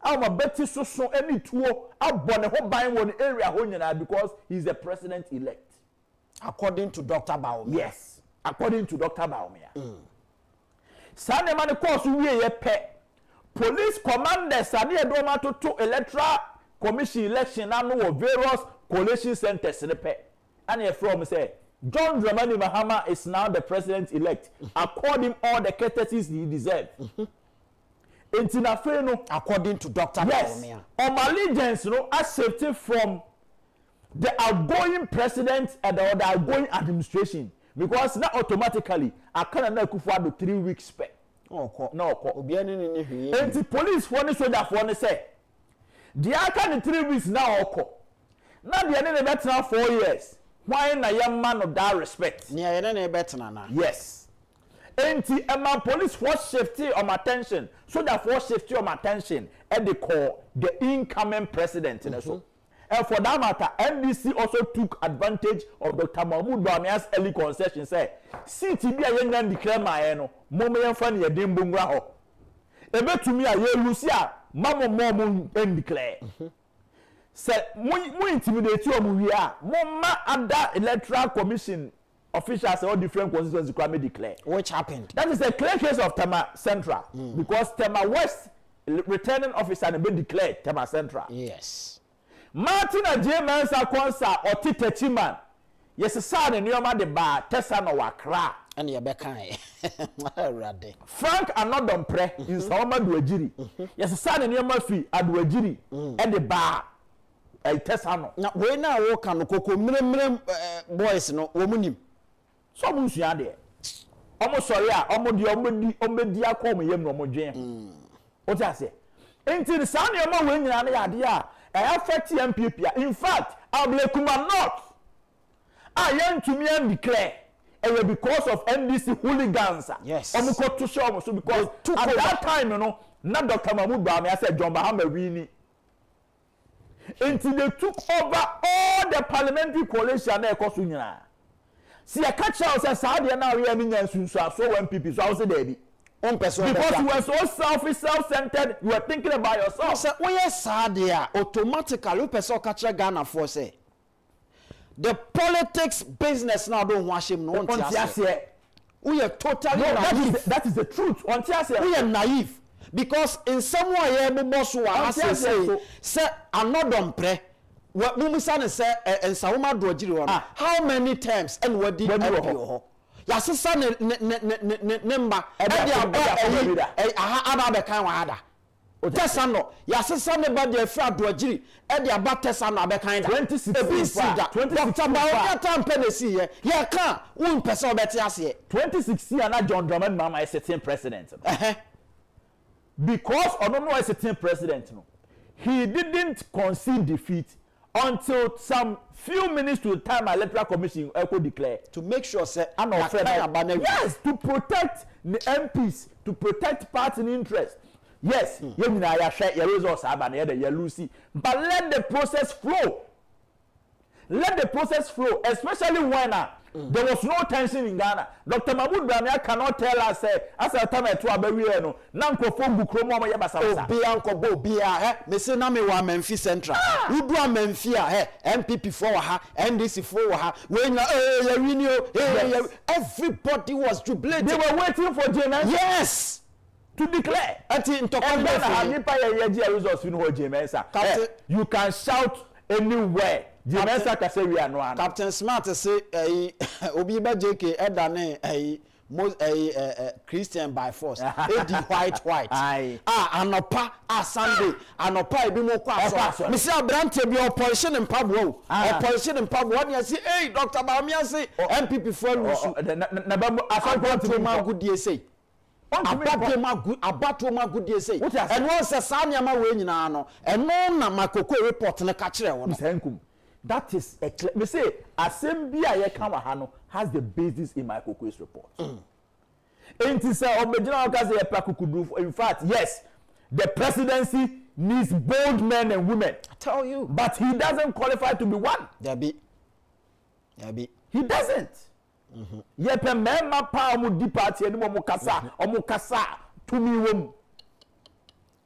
Ama beti so any tuo abone ho ban won area ho nyina because he's the president elect. According to Dr. Baumia. Yes, according to Dr. Baumia. Sane man course we ye pe. Police commanders ade edoma to electoral commission election anu of various collation centers ne pe. And here from say John Dramani Mahama is now the president elect. Accord him all the courtesies he deserves. According to Dr. Yes, allegiance, accepted from the outgoing president and the outgoing administration, because now automatically I can't akufo-addo 3 weeks pay. No, and the police for the soldier for the say the aka 3 weeks now oko. Now the enemy better now 4 years. Why na young man of that respect? Yes. Enti Emma police force safety on attention, so that force safety on attention and they call the incoming president. So, and for that matter, NDC also took advantage of Dr. Mahmoud Bamia's early concession. Say, see, TB a young man declare my eno, moment funny a dimbungra ho. Ebe to me a ye Lucia, Mamma Momon and declare. Say, mu intimidate you, Muria, Mama ada electoral commission. Officials all different constituencies can declare. Which happened? That is the clear case of Tema Central. Because Tema West returning officer and be declared Tema Central. Yes. Martin Agyapong Konsa or Tite Chiman. Yes, son and Yoma de Bar, Tessa no Wakra. And your bekai. Frank and not done pre in Sama Duajiri. Yes, son and Yoma Fee at Duajiri and the bar. A Tessano. Now, we now walk on the Coco boys, no woman. So much ya there. Almost sorry, almost the Omedia come here no more jam. What I say? Until the sun your mom win an idea, I affect MPP. In fact, I'll be not. I am to me and declare. And because of NDC hooligans. Yes. I'm going to show so because at that time, not Dr. Mahmoud Bami, I said John Bahama Winnie. Until they took over all the parliamentary coalition there, Kosunya. See, a catch out says, Sadia now we are in so when people so baby. Because you were so selfish, self-centered, you were thinking about yourself. So, when you Sadia, automatically, you person catch a Ghana for say. The politics business now don't wash him. No, we are totally naive. That is the truth. We are naive. Because in some way, say, I'm not done pre. What Mumusana say, and Sauma Dojiri, how many times and what did you? Yassan number, and the kind of Tessano, Yassan about the Fra Dojiri, and the Abat Tessano Bekind 26 yeah, can't one person better 2016 and John Drummond Mama is sitting president. Because I don't know as a team president, he didn't concede defeat until some few minutes to the time electoral commission could declare to make sure say yes, to protect the MPs, to protect party interest. Yes, but let the process flow. Let the process flow, especially when there was no tension in Ghana. Dr. Mahmoud Bamiya cannot tell us, as a time to Aberiano, Nkum Bukromo Yabasa. Bianco Bia, Messina Mewa Memphis Central. You do a Memphia, MPP for her, NDC for her. When everybody was jubilating. They were waiting for James. Yes. To declare. You can shout anywhere. Captain Smart say Obi JK Edane Christian by force. White. Anopa Sunday. Anopa ebi mo kwa so. Mr. Abrante bi opposition in Pablo. Opposition in Pablo. What you say? Hey, Dr. Bamiya say MPP for Lusu. Na good dey say. Abatoma good dey say. And once say Sanyama we nyina no. And no na makoko report na ka kire wo no. That is a we say assembly has the basis in my Koko's report. In fact, yes, the presidency needs bold men and women. I tell you. But he doesn't qualify to be one. He doesn't. Yepe member pa omu di party eni mo kasa to mi wom.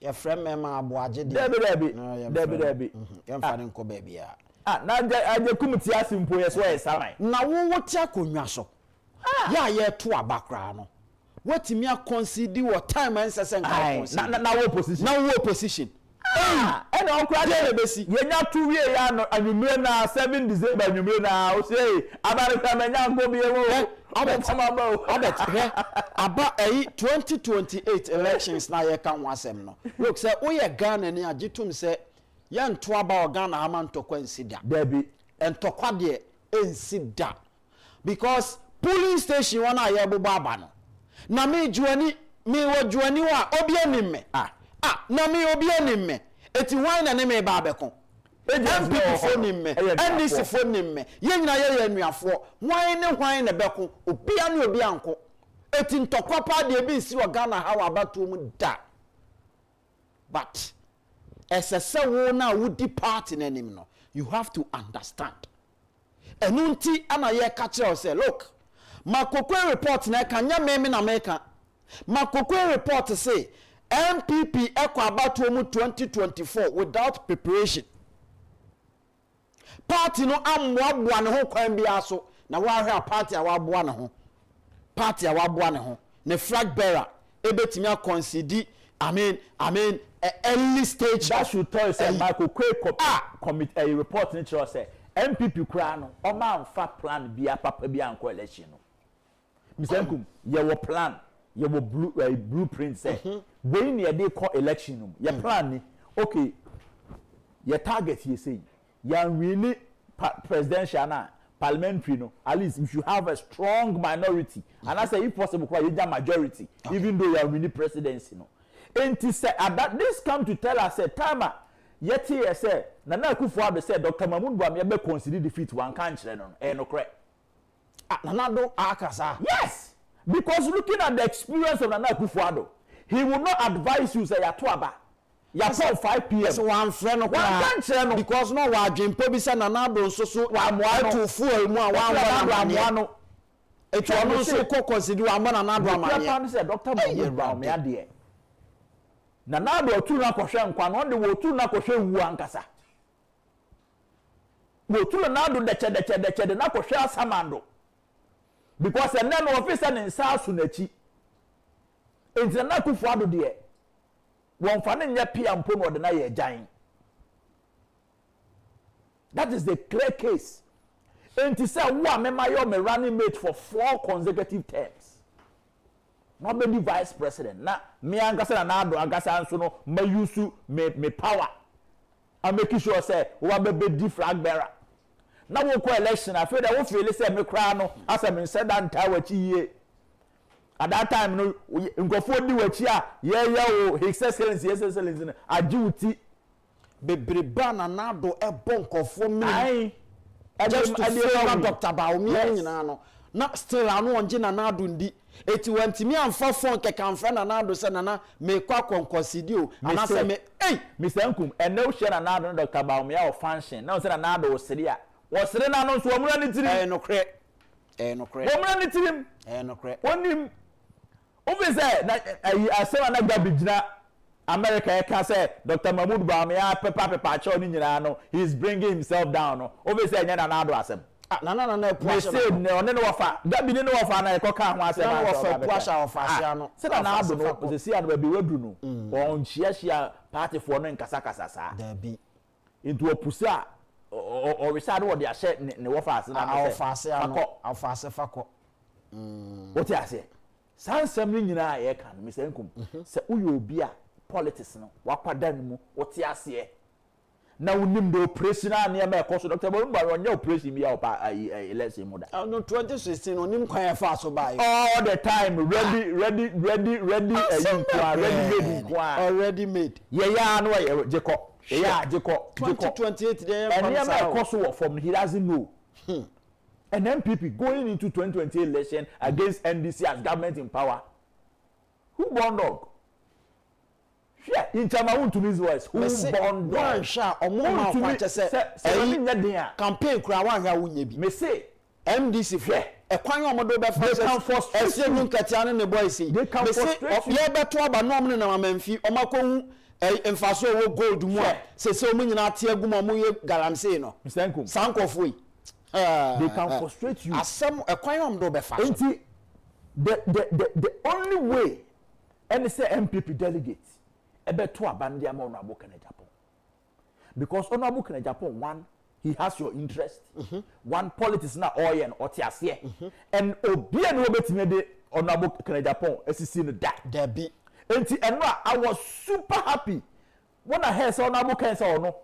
your friend mema aboaje de debi yemfa ne nko baby a na Agyapong ti asimpo yes why saman na wo ti akonwa so ya ye to abakra no watimi a concede what time and sesen ka concede na wo position and okra de besi yenya to wie ya no anwumre na 7 December anwumre na o say abarika menya ngo bi ewo aba 2028 elections na ye kan wasem no look say o ye Ghana ni agitum say ye nto aba Ghana ama ntokwa nsida debi entokwa de ensida because polling station wana ye bobo aba no na me juani me wo juani wa obi animme na me obi animme eti wan na ne me ba abekon MPP phone nimme NDC phone nimme ye nyina ye anuafo wan ne hwan na beko obi ane obi anko eti ntokwa pa de bi nsi wa Ghana ha wa bato mu da but esese wo na wudi party na nim no you have to understand enunti ana ye ka kire say look makokwe report na ka nya meme na meka makokwe report say MPP ekwa abato mu 2024 without preparation party no amboa ne ho kwan bia so na wa hwe party a waboa ne ho party a waboa ne ho ne flag bearer ebetimi a concede early stage that should tell say Michael Kwek committee a report ni chiro say MPP kura no o ma nfa plan bia papa bia anko election no Mr. Nkum ye wo plan ye wo blueprint say when ye dey call election no ye plan ni okay ye target ye say yan really presidential na parliamentary no at least you should have a strong minority and I say if possible you get majority even though you are really presidency no enti say that this come to tell us say timer yet here say Nana Akufo-Addo say Dr. Mahmoud Bawumia be consider defeat one kan kire no no correct Nana do akasa yes because looking at the experience of Nana Akufo-Addo he will not advise you say ya to aba ya call 5 p.m. So one friend no because no wa dwempo bi say Nana do so wa moa to fuel mu a wa no etu ono so ko consider wa mo Nana do amane ya say Dr. Mahmoud Bawumia de Nana do otu na kohwe nkwa no de wo otu na kohwe wu ankasa wo otu na do de na kohwe asamando because and then officer in South Sunachi enti Nana Akufo-Addo de won fa ne nya pia mpo no de na ye jan that is the clear case enti say wo amema yo me running mate for 4 consecutive terms no be the vice president na me angasa na ado angasa nso no ma use me power I make sure say wo be di flag bearer na wo ko election after that wo feel say me kra no asa me said that wachi ye at that time no nkofo di wachi a ye o his excellency ajiuti bebreba na ado ebo nkofo mi just to say Dr. Bawumia nyina no na still anu onje na ado ndi eti wantimi amfa phone ke kanfra na ado se na me kwa konkosidio ana se me Mr. Nkum ene o share na ado Dr. Bawumia o function na o se na ado o sere a o sere na no so omura ni tirim no kre omura ni tirim no kre onim obese na asema na gba bigina America can say Dr. Mahmoud Bawumia pepa cho ni nyina no he is bringing himself down no obese nya na ado asem na puasha say no ne wafa gabi ne wafa na ekoka ho asem na wafa puasha ofasha no say na ado no ze see ado be wadu no on hia party for no nkasa sa da bi into opusa o resade wo de ahye ne wafa ase na afase fako what you say sansem ni nyina ye kan Mr. Nkum say uyo obi a politics no wakwada ne mu what you say na unim the operation na me ekoso Dr. Bawumia onye operation bi a election mu da no 2016 onim kwan fa so bai all the time ready already made ya no ye jeko 2028 there and me ekoso from he doesn't know an MPP going into 2020 election against NDC as government in power who born dog yeah in Chama to his voice who born dog sha omoma kwache se campaign kura wan hwa wunye bi me say MDC fe ekwan omodo be fa ese nu nkatia ne boy say me say ye beto aba no omne na mamamfi omakohu mfaso wo gold mu se omu nyina tie aguma mu ye galamsey no Mr. Nkum sankofo they can frustrate you asem ekwan am do be fa enti the only way any say MPP delegates ebe to abande am Honorable Kencity Agyapong because Honorable Kencity Agyapong one he has your interest one politics na oil and otiase and obi an obetime de Honorable Kencity Agyapong asisi no da be enti I was super happy when I heard Honorable Kencity no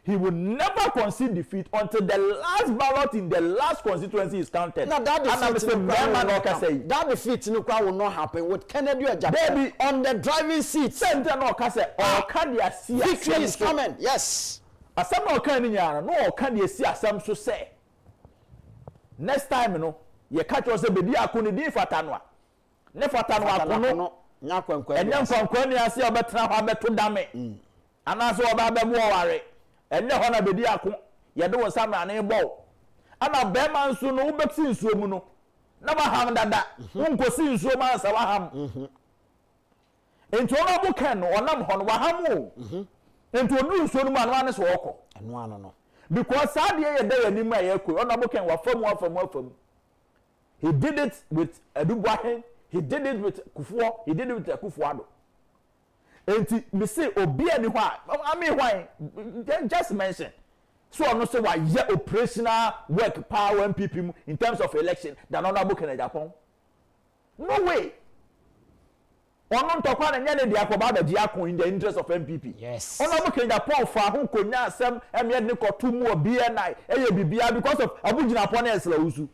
he will never concede defeat until the last ballot in the last constituency is counted. Now that defeat no will not happen with Kennedy Agyapong on the driving seat. Center no kase or victory is coming. Yes. Asam no kan ni nyana no kan dey see asam so say. Next time no ye catch us bedi akoni di fata no a. Ne fata no akono nya kwankwan. Enya kwankwan ni ase obetra ho abeto dame. Anaso oba be mu oware. Enne ho na bedi akon ye de won samra na ebo ana be man so no ubekisi nsuo mu no na ba ham dada unkosi nsuo ma sa wa ham enti ona bu ken no onam ho no wa ham o enti odu nsuo no ma no ane so woko eno ano no because sad ye de yani ma ye ko ona bu ken wa fam he did it with Adubuahen, he did it with Kufuor, he did it with akufo-addo. Enti me say obi ani ho I mean why just mention so no say why operational work power MPP in terms of election than Honorable Kencity Agyapong. No way. Onon tokwa na nya ne dia ko ba be akon in the interest of MPP. Yes. Honorable Kencity Agyapong fa ho konya asem eme ne ko tu mu obi na eye bibia because of abugina pon esla usu.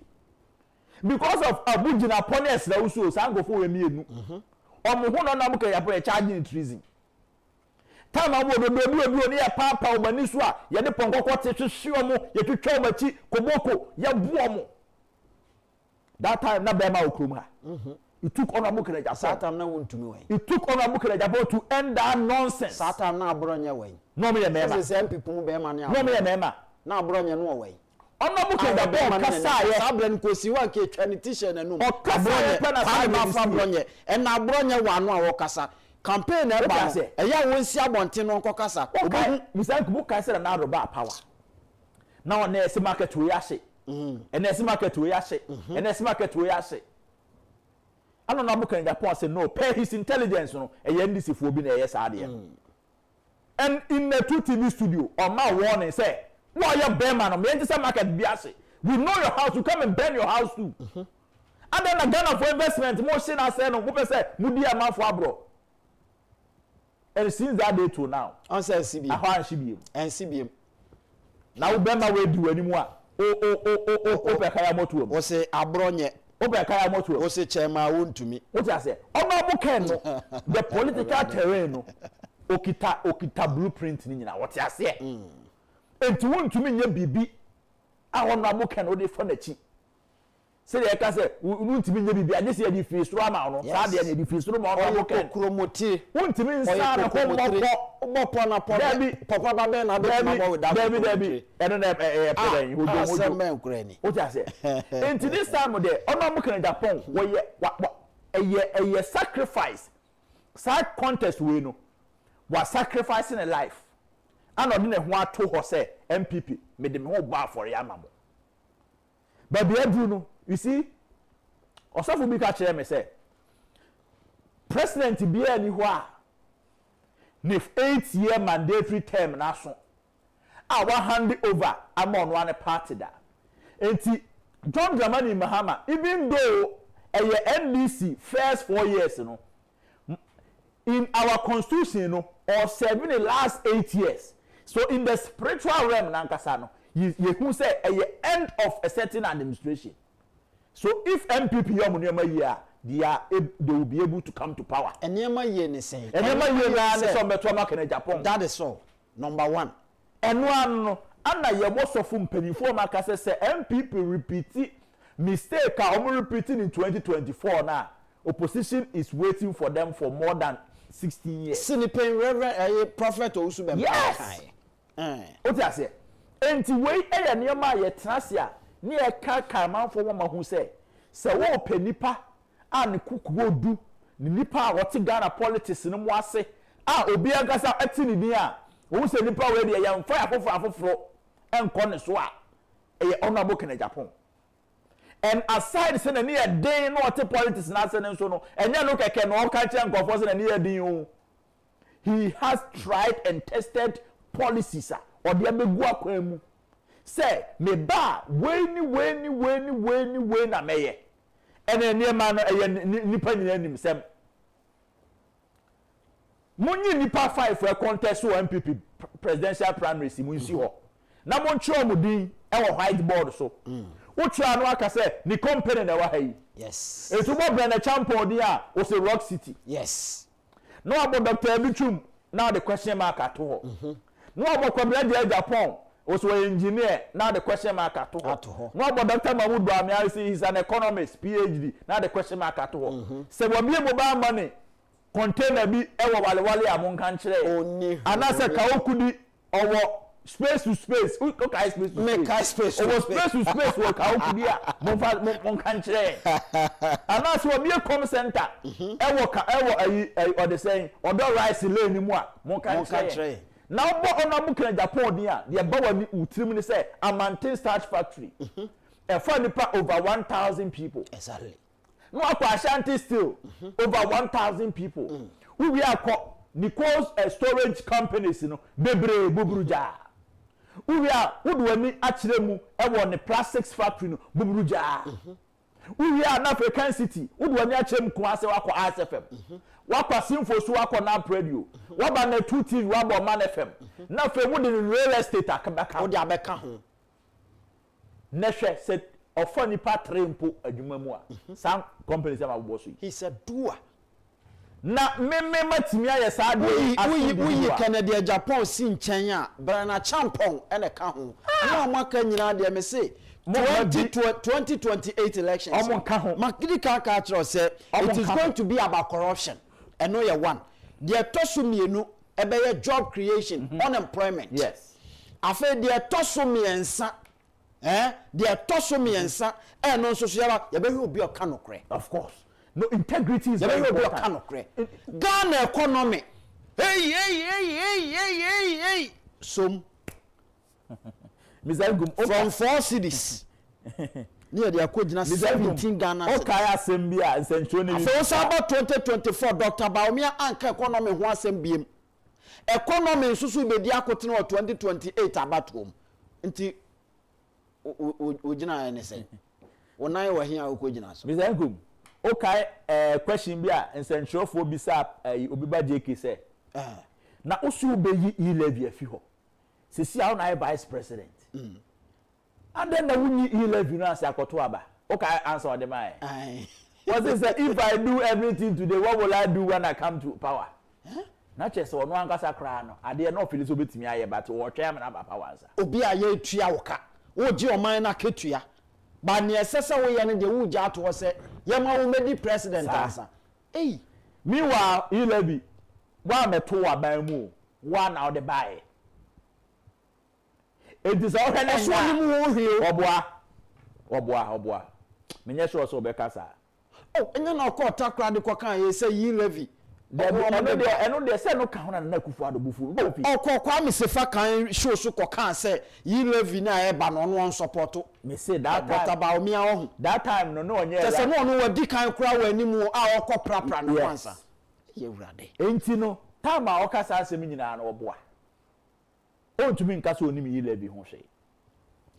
Because of abugina pon esla usu sangofo we mienu. Omo hu no na muka ya po charging treason time abo do ne ya papa obani so a ye de ponkoko te hwehwe omo ye twetwa omachi koboko ye bu omo that time na be ma okrom ha it took Honorable Kencity Agyapong that time na wontumi wen it took Honorable Kencity Agyapong to end that nonsense that time na abronye wen no me ye mema say people mu be ma na no me ye mema na abronye no wen Honorable Kencity Agyapong kasa ye sabren kosi wa ke twa ne t-shirt na num okasa ye pe na fa abronye en na abronye wa no a wo kasa campaign e ba eya won si abonte no nkokasa obi Mr. Nkum kasa na roba power na on na ese market we yahye and ese market we yahye and ese market we yahye ano na Kencity Agyapong say no pay his intelligence no eya ndisi fo bi na eya saade and in the 2 TV studio on my warning say no your bearman no me enti say market bi ase we know your house you come and burn your house too and then a Ghana for investment mo say na say no mo say mudi amafo abro. And since that day to now, answer CBM. Aha CBM. And CBM. Now Bema we do anymore. Ope kaya moto. O say abronye. Ope kaya moto. O say chairman won to me. What I say? Honorable Ken no. The political terrain no. Okita blueprint ni nyina. What I say? Enti won to me nye bibi. Honorable Ken o dey for na chi. Say the ka say wuntimi nye bibia je say di fisro ama no sa de nye di fisro ma ono ken kromoti wuntimi nsa na ko mopo na po papa ba be na be ma bo with that Debbie eno na peden ho do mo men kurani o ja say into this time de ono Kencity Agyapong we ye sacrifice side contest we no wa sacrificing a life and odi ne ho ato ho say MPP me de me ho ba for ya mamo but be adu no you see osafo bi ka kire me say president bi ani ho a ne 8-year mandatory term na so a wa hand over amon one party da enti John Dramani Mahama even though NDC first 4 years no in our constitution no or serving the last 8 years so in the spiritual realm na nkasa no you who say end of a certain administration. So if MPP Yomunema year, they will be able to come to power. And Yema ye ne say. And Yema ye na so betoma Kencity Agyapong. That is all. Number one. And one no, ana ye most of mpenifo makase say MPP repeat mistake repeating in 2024 now. Opposition is waiting for them for more than 16 years. Sinipen Reverend Prophet Osube. Yes. What I say? Enti we eya nioma ye trasia ni e ka manfo wo ma hu se wo penipa an kukuo du ni nipa a wote Ghana politics no mo ase obi agasa ati ni bi a wo se nipa we de ya mfa afoforo enko ne so a honorable Agyapong. And aside say na near day no what politics na say nso no enya no keke no ka kire nkofo say na near din o. He has tried and tested policies or the abegu akwa mu. Say me ba weni na meye. Ene niema no nipa nyina nim sem. Munyi nipa 5 for contest o MPP presidential primaries munsi ho. Na moncho mu din e wo whiteboard so. Utra no aka say ni company na wa hayi. Yes. Etu mo brand champion dia o say Rock City. Yes. No about Dr. Abichum now the question mark at all. No about Prohibited Agyapong also an engineer now the question mark at all. No about Dr. Mahmoud Bamiari he's an economist PhD now the question mark at all. So we be mobile money container be ewa wale among country. And that's a kaokudi or space to space. Okay, space to make space. Over space to space work kaokudi mon country. And that's what be a com center. Ewa or the saying Unauthorized lane mu a mon country. Now bo Honorable Agyapong dia the bawa ni utrim ni say Amantin Starch Factory. E for nipa over 1,000 people. Exactly. No akwa Ashanti still over 1,000 people. We are Nicole's storage companies, bebre bubruja. We are udwani achiremu e won the plastics factory no bubruja. We are na Kencity udwani achiremu ko ase wako ASFM. Wako Sinfo so wako na radio. Waba na 2 TV wabo Man FM. Na fe mu de real estate akabaka. Wo de abeka ho. Nehwe said ofo nipa trempo adwuma mu a. Some companies am abo so. He said doer. Na meme matimi aye saa de we Kencity Agyapong si nchen a brana champon ene ka ho na amaka nyina de me say 2028 elections makidi ka kira say it is going to be about corruption and no one the tosumienu ebe job creation unemployment yes afa the tosumiensa the tosumiensa no so so ya be obi oka nokre of course. No, integrity is very important. Ghana economy. Hey. Some from 4 cities. Near the Akojina 17 Ghana. Okay, Assembly and Central. So about 2024, Dr. Baumia Anka economy who assembly. Economy susu be dia kotino 2028 about home. Nti ojina anything. Onai wa hia okojina so. Mr. Nkum. Okay, question bi a nsenthrofo bisa obiba JK say na osu be yi e-levy afi ho sesi a na vice president and then na wunyi e-levy na say akoto aba okay answer the man what is that if I do everything today what will I do when I come to power na chese ono ankasa kra no ade na ofili so betimi aye but wo twa am na ba power answer obi aye tua woka wo ji oman na ketua ba ne esese wo ye ne de wo ja to se yema wo medi president asa eh meanwhile e-levy wa meto aban mu wa na the buy it is already so ni mu wo hwe oboa menye sure so be kasa oh enya na ko takra de ko kan ye say e-levy eno de say no ka ho na akufo-addo bufu kwa me sefa kan show so ko kan say e-levy na e ba no no support me say that time no onye say no wadi kan kura wa animu a okọ prapra no kwansa ye wurade enti no time a okasa asem nyina na oboa ontumi nkasa onim e-levy ho hwe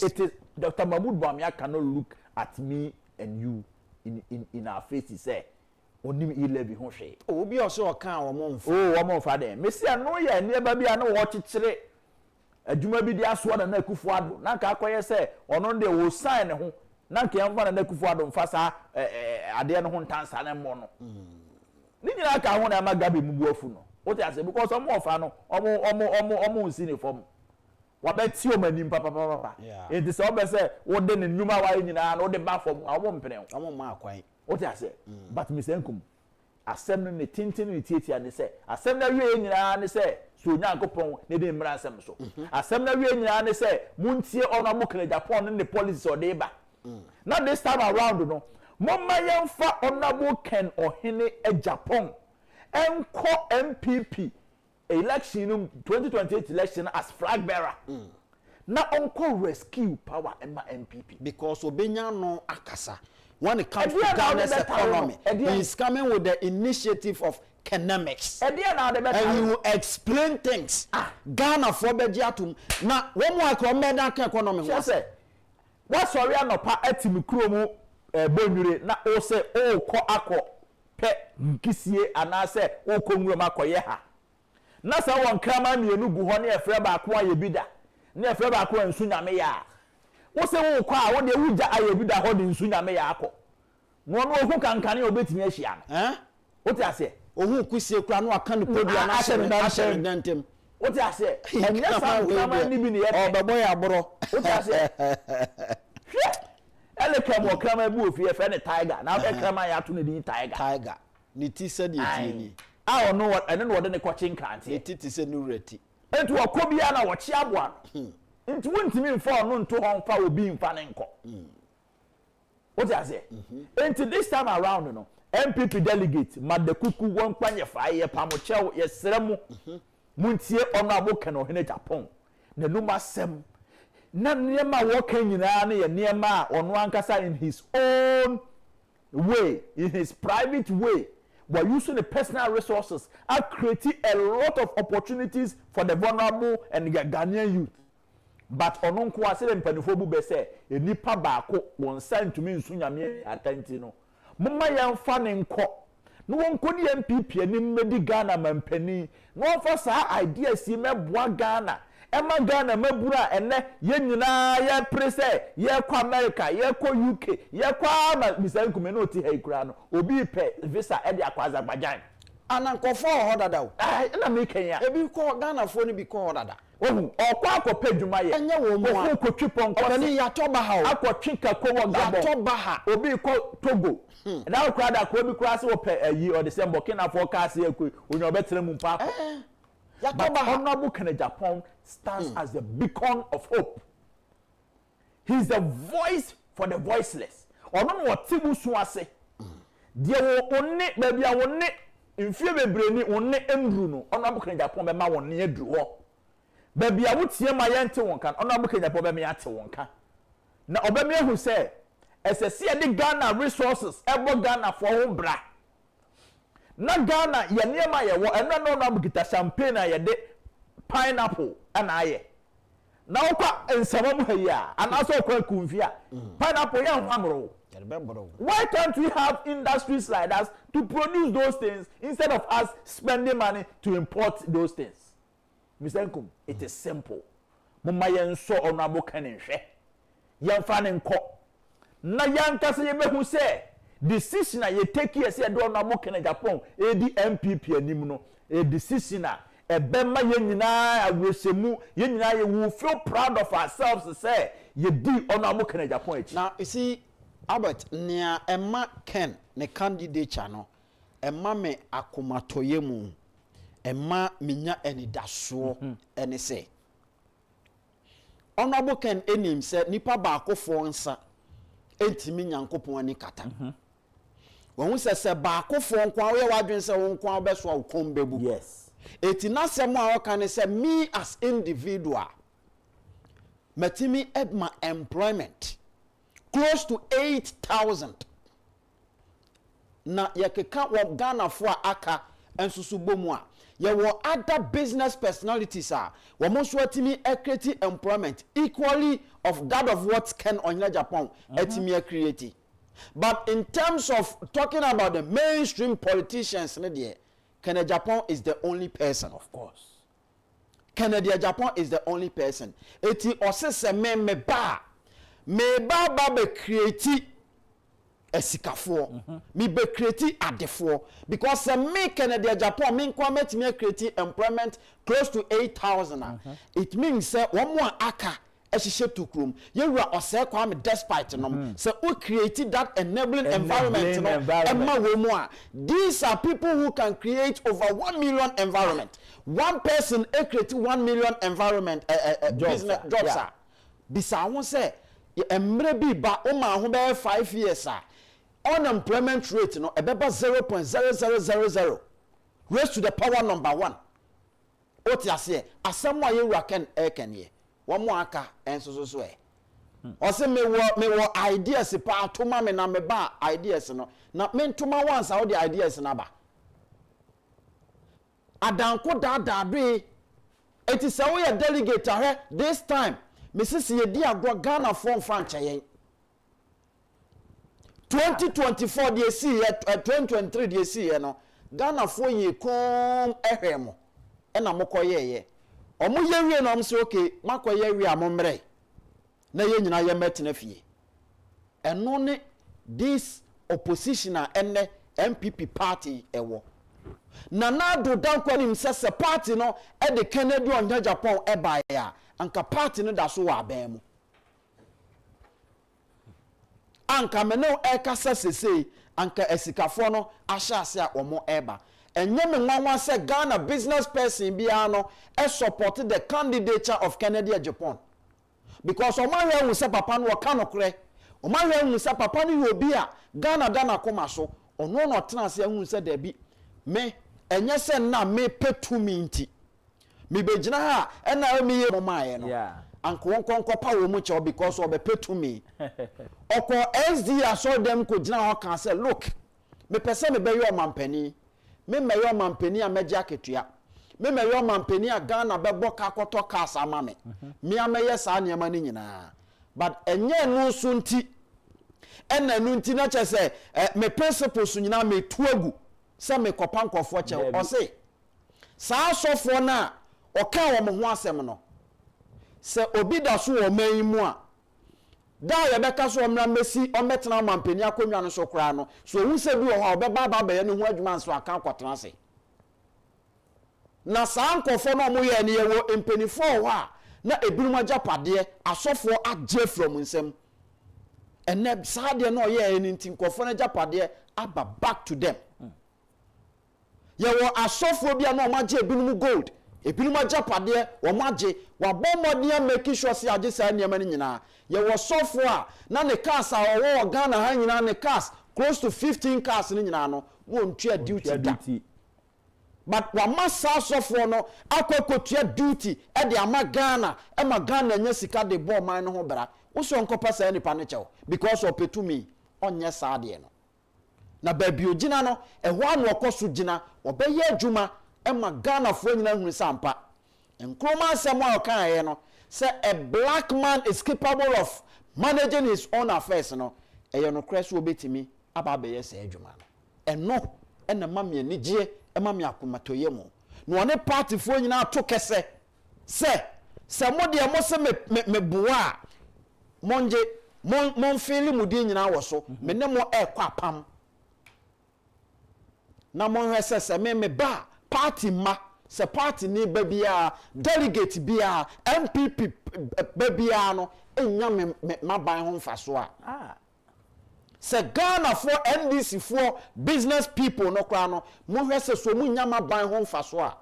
it is Dr. Mahmoud Bamiya cannot look at me and you in our faces say onim e-levy ho hwe obi oso okan wo monfo wo monfa dem me say no ye ne ba bia na wo kyekyere adwuma bi di aso na akufo-addo na ka akoye say ono de wo sign ne ho na ka yamfa na akufo-addo mfa sa ade no ho ntansa na mo no ni nyina ka ho na magabe mu buafu no what I say because omo ofa no omo nsi ne form wa beti o mani papa it is all be say wo de ne nnuma wa nyina na wo de ba form omo mpene omo ma akwan what I say but Mr. Nkum asem no ne tintin ne tietia ne say asem na wie nyina ne say so Nyankopon ne de mmra asem so asem na wie nyina ne say muntie ono mo Agyapong ne policies o de ba now this time around no momma yemfa Honorable Ken Ohene Agyapong enko MPP election 2028 election as flag bearer. Na onko rescue power emma MPP because obenya no akasa when it comes to Ghana's economy he is coming with the initiative of economics and he will explain things Ghana for bejiatum na one more economy what say what sorry anopa etimi kuromu bonwure na o say o ko akọ pe nkisie anase o ko nwuram akoye ha na sa won krama mienu gu ho na efre ba ko ayebida na efre ba ko ansu nyame ya wo se wo kwa wo de wuja ayebida ho de nsu nyame ya akọ no no oku kankane obetimi ahia no wo ti ase ohun kusie kura no aka no podua na ahye dantem wo ti ase enya sa krama ni bi ne ye obebo ya boro wo ti ase ele krama krama bu ofie fe ne tiger na be krama ya to ne din tiger ni ti se de ti ni a ono ene no de ne kwachi nkante ti se no reti enti wakobia na wachi aboa enti wontimi mfa ono nto ho mfa obi mfa ne nko what I say enti this time around no MPP delegate madekuku won kwanye faaye pamochew yesremu muntie ono aboka no hene Agyapong na numa sem na niema wo kan nyina na ye niema ono ankasa in his own way in his private way by using the personal resources and creating a lot of opportunities for the vulnerable and the Ghanaian youth. But ononko asele mpanifo bu be say enipa baako won san tumi nsu nyame atanti no momma yemfa ne nko no wonko ni MPP ani medi Ghana mampani no fa sa idea si meboa Ghana ema Ghana mabura ene ye nyina ye prese ye kwa America ye kwa UK ye kwa Nkum no ti haikura no obi pe visa e de akwa Azerbaijan anankofo ho dada o na me Kenya ebi ko Ghana fo ni bi ko dada ohun okwa akopɛ dwuma ye enye wo mu a ko twipon ko ni yatoba ha o akotwinka ko wo gabo yatoba ha obi ko Togo na okra da ko obi kura se wo pɛ ayi o de se Burkina Faso ekoi onye obetre mu mpa yatoba ha honorable Agyapong stands as the beacon of hope. He's the voice for the voiceless. Ono no tibu so ase de wo onne ba bia wonne mfie bebre ni onne emru no honorable Agyapong be ma wonne aduru ho baby a wotie ma yente won kan ono abuka Agyapong be me ate won kan na obeme hu se esese ye de Ghana resources ebo Ghana for ho bra na Ghana ye niema ye wo eno no na abukita champagne na ye de pineapple ana aye na okwa ensama mu hayi a anaso okwa kumfia pineapple ye hwamro why can't we have industries like that to produce those things instead of us spending money to import those things? Mr. Nkum, it is simple. Mama yenso onabo kanenhwe. Yemfa ne nko. Na yanka se yebehu se decision ye take here se do onabo kan Agyapong edi MPP anim no a decision a ebema ye nyina awresemu ye nyina ye will feel proud of ourselves say ye di onabo kan Agyapong echi. Now you see Albert nia emma Ken ne candidature no emma me akomatoye mu emma minya enidaso ene se honorable Ken enim se nipa baakofo nsa entimi nyankopon ani kata won se baakofo nkwa we wadwen se won nkwa obeso akom bebu Yes, eti na semo a okan se me as individual matimi edma employment close to 8,000 na yakeka wo Ghana fo aka ensusu bomu a ye wo other business personalities are wo mo so atimi create employment equally of that of what Ken Agyapong atimi create. But in terms of talking about the mainstream politicians Ken Agyapong is the only person. of course. Kennedy Agyapong is the only person. Eti osese me ba be create esikafo me be create adefo because me Kennedy Agyapong me kwa metime create employment close to 8,000 it means say one more aka ehihye tukrum yewura ose kwa me despite no so we create that enabling environment no emma wo mu a these are people who can create over 1 million environment. One person create 1 million environment business jobs are bisa won say emre bi ba o ma ho be 5 years unemployment rate no ebeba 0.0000 raised to the power number 1 oti ase asɛm a yɛwura ken ekenie wɔn mo aka enso so ɔsɛ me wo ideas pa atoma me na me ba ideas no na me ntoma once how the ideas na ba adanko daadado eti sɛ wo yɛ delegate ahɛ this time me sisi ye di agro Ghana from franchise 2024 de esi 2023 de esi no Ghana fo ye kom ehwemo na mokoyeye omo yewie na omse okay makoye wie amomre na ye nyina ye metena fie eno ne this opposition ene MPP party ewo na do dan kwani msese party no e de Kennedy on Agyapong e ba ya anka party no da so wa aban mu anka me no e kasa sese anka esikafo no ahya ase a omo eba enye me nwanwa se Ghana business person bia no e support the candidature of Kennedy Agyapong because omanwe hu se papa no ka nokre omanwe hu se papa no obi a Ghana koma so ono no tena se hu se da bi me enye se na me petumi nti me begina ha ena me ye momaye no anko wonkonko pa wo mu che because obe petumi oko SD aso dem ko gina ho kan say look me pese me be yo mampani me yo mampani a meje aketua me yo mampani a Ghana be boka koto cars ama me me ameye sa niam ani nyina but enye no so nti ena no nti na che say me principles nyina me tuagu se me kopa nkofo che o say sa asofo na o ka wo mo ho asem no se obi da so wo man mu a da ya beka so omra mesi o metena mampani akonwa no so kra no so hu se bi wo ha obeba baba ye ne ho adwuma nso aka kwotena se na sa nkofo no mo ye ne ye wo empanifo ho a na ebinum Agyapade asofo agye from nsem ene sa de no ye eni nti nkofo na Agyapade aba back to them ye wo asofo bia no magye ebinum gold ebinum Agyapade wo magye wa bomodie make sure say agye sa niam ni nyina ye wo sofo a na ne cars a wo Ghana ha nyina ne cars close to 15 cars ni nyina no wo ntua duty da but wa massa sofo no akokotua duty e de ama Ghana e ma Ghana nya sika de bo man no ho bra wo so nkopa sa nipa ne chew because of petumi onye sa de no na baby ogina no e ho anu okoso gina obeye adwuma e ma Ghana fo nyina hu sampa enkroma asem a okan ye no say a black man is capable of managing his own affairs no e ye no kreso obetimi aba beye sa adwuma no eno ena mamie nigye e mamie akomatoye mu no one party fo nyina to kese se mo de mo se me boa monje mon feel mu de nyina wo so me ne mo e kwa pam na mon hwese se me ba party ma se party ni ba bia delegate bia MPP ba bia no enya me maban ho mfaso a se Ghana for NDC for business people no kwa no mo hwese so mu nya maban ho mfaso a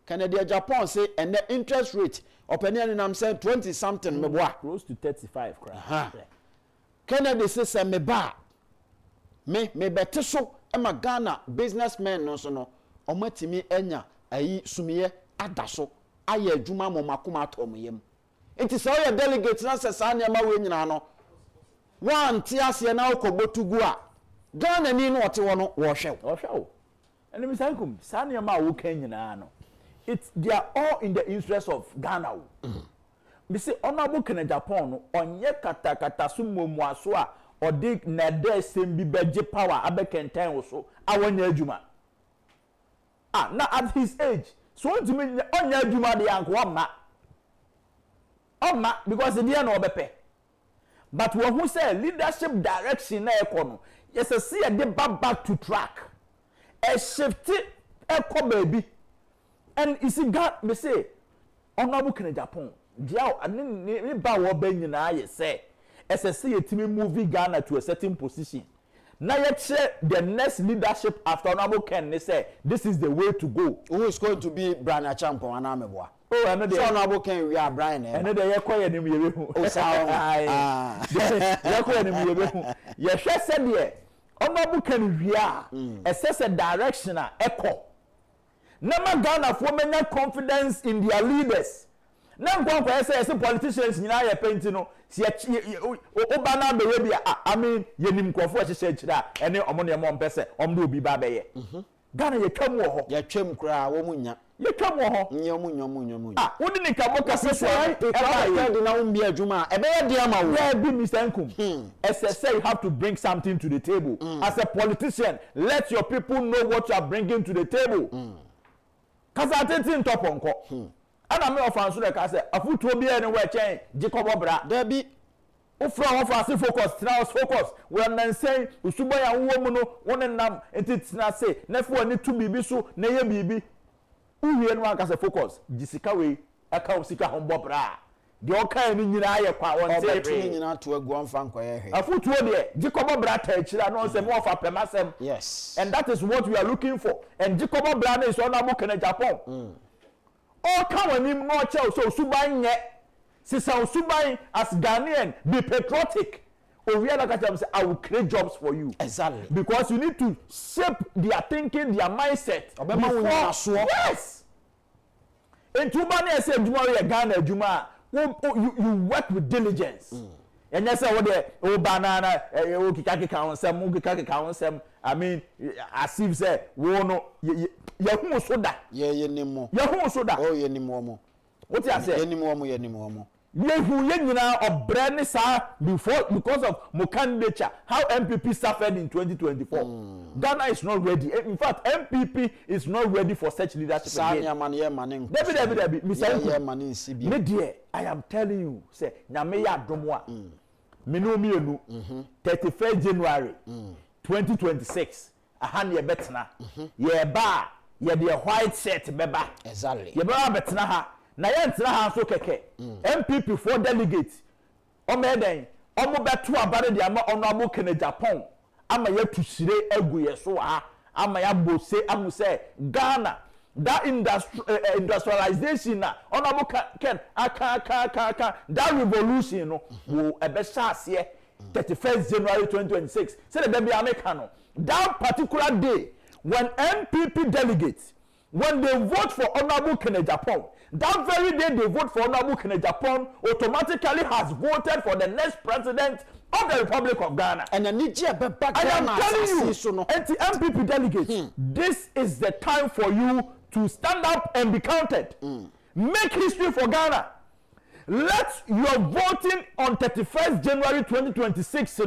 Kennedy Agyapong say and the interest rate opinion nam say 20 something me boa close to 35 cra Kennedy say me ba me bete so e ma Ghana businessmen no so no omatimi enya ayi sumiye adaso aye adwuma mo makoma atomyem enti so ye delegate na se sa ne ma we nyina no wan ti ase na okobotugu a Ghana ni no ote wo no wo hwe ene mi Nkum sa ne ma wo kan nyina no they are all in the interest of Ghana. Me say honorable Kennedy Agyapong no onye katakata so momuaso a odi na de sem bi beje power abekenten wo so awanya adwuma now at his age so want to me onya adwuma de yanko amma because the no obepe but who say leadership direction na ekono yes see a dey back to track a shift eko baby and you see God me say honorable Kennedy Agyapong dia ni ba wo ba nyina ye say SSC yetimi movie Ghana to a certain position now yet the next leadership after honorable Ken they say this is the way to go. Who is going to be Brian Agyapong anameboa? Oh, I know the honorable Ken we are Brian. I know the yakoya ni yebehu. Oh sa yakoya ni yebehu. Ye hwe se de honorable Ken we are assess a direction echo Never Ghana for many confidence in their leaders. Nkum say politicians nyina ye penti no se obana be I mean yenim krofo hye kyira ene omo ne mo mpese omde obi ba be ye Ghana ye twam wo ho ye twam kra wo munya ye twam wo ho nyom wodi ni ka boka se so e ba de na umbi adwuma e be ye de ama wo yeah be Mr. Nkum say you have to bring something to the table as a politician let your people know what you are bringing to the table kasa tetin toponko ana me ofanso de ka say afutuo bi ene we chen Jacob bra da bi ufra ho fa focus now focus we nan say usubo ya wo mu no won nam entitina say na fo ani tu bibi so na ye bibi uwie no aka say focus jisika we aka usika ho bra de o kan ni nyina aye kwa won say ni nyina to agu amfa nkoye he afutuo de Jacob bra ta akira no say mo fa pemasem yes and that is what we are looking for and Jacob bra na is on abuka na Agyapong all come when him no tell so suban ye sisa suban as Ghanaian be patriotic or we are like say I will create jobs for you exactly because you need to shape their thinking their mindset before yes and to man say adwuma Ghana adwuma you work with diligence and yes what the o banana o kika onsem o kika onsem I mean as if say wo no ye hu so da ye nimo ye hu so da oh ye nimo mo what you say ye nimo mo ye hu ye nyina obre ni sa before because of mo candidature how MPP suffered in 2024 Ghana is not ready in fact MPP is not ready for such leadership again David Mr. me dear I am telling you say nyame ya domo a me no mienu 31st January 2026 ahan ye betena ye ba ye de white shirt beba exactly ye ba betena ha na ye ntena ha so keke MPP for delegate o me den o mo beto abare de ama honorable Agyapong ama ye tusire agu ye so ha ama ya bose amu say Ghana that industrialization na honorable Ken aka that revolution no wo ebe sha 31st January 2026 say the baby Americano that particular day when MPP delegates when they vote for honorable Agyapong that very day they vote for honorable Agyapong automatically has voted for the next president of the Republic of Ghana and I am telling you MPP delegates this is the time for you to stand up and be counted make history for Ghana. Let your voting on 31st January 2026,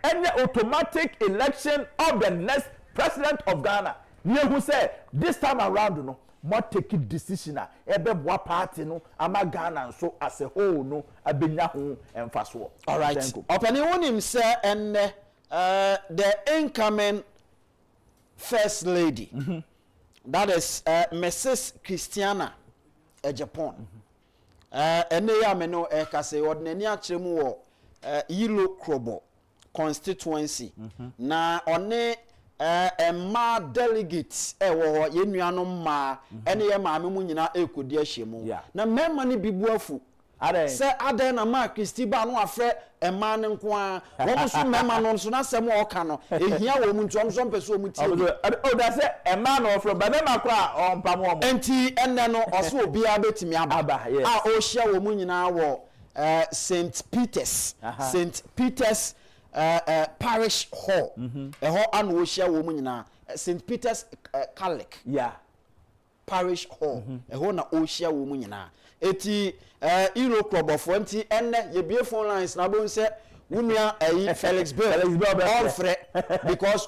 any automatic election of the next president of Ghana. You who say this time around, more take it decision. Ebe boa party ama Ghana so as a whole abenya ho emfaso. All right. Openi wonim say and the incoming first lady. That is Mrs. Christiana Agyapong. Ene ya me no ka say ordinary akyeremu wo Yilo Krobo constituency na one ma delegates wo ye nuanom ma ene ye maame mu nyina ekodi ahyemu na mema ne bibuafu se aden na ma Christy ba no afre ema ne nko a wo so mema no so na sem o ka no ehia wo mu ntom so mpese o mu tie o da se ema no from ba mema kra o mpam o enti enne no oso obi a betimi aba a o hia wo mu nyina wo St. Peter's Parish Hall ho an wo hia wo mu nyina St. Peter's Catholic Parish Hall ho na o hia wo mu nyina eti Iro Krobofo nti enne ye bie phone lines na bo nse wunua Felix Bill all free because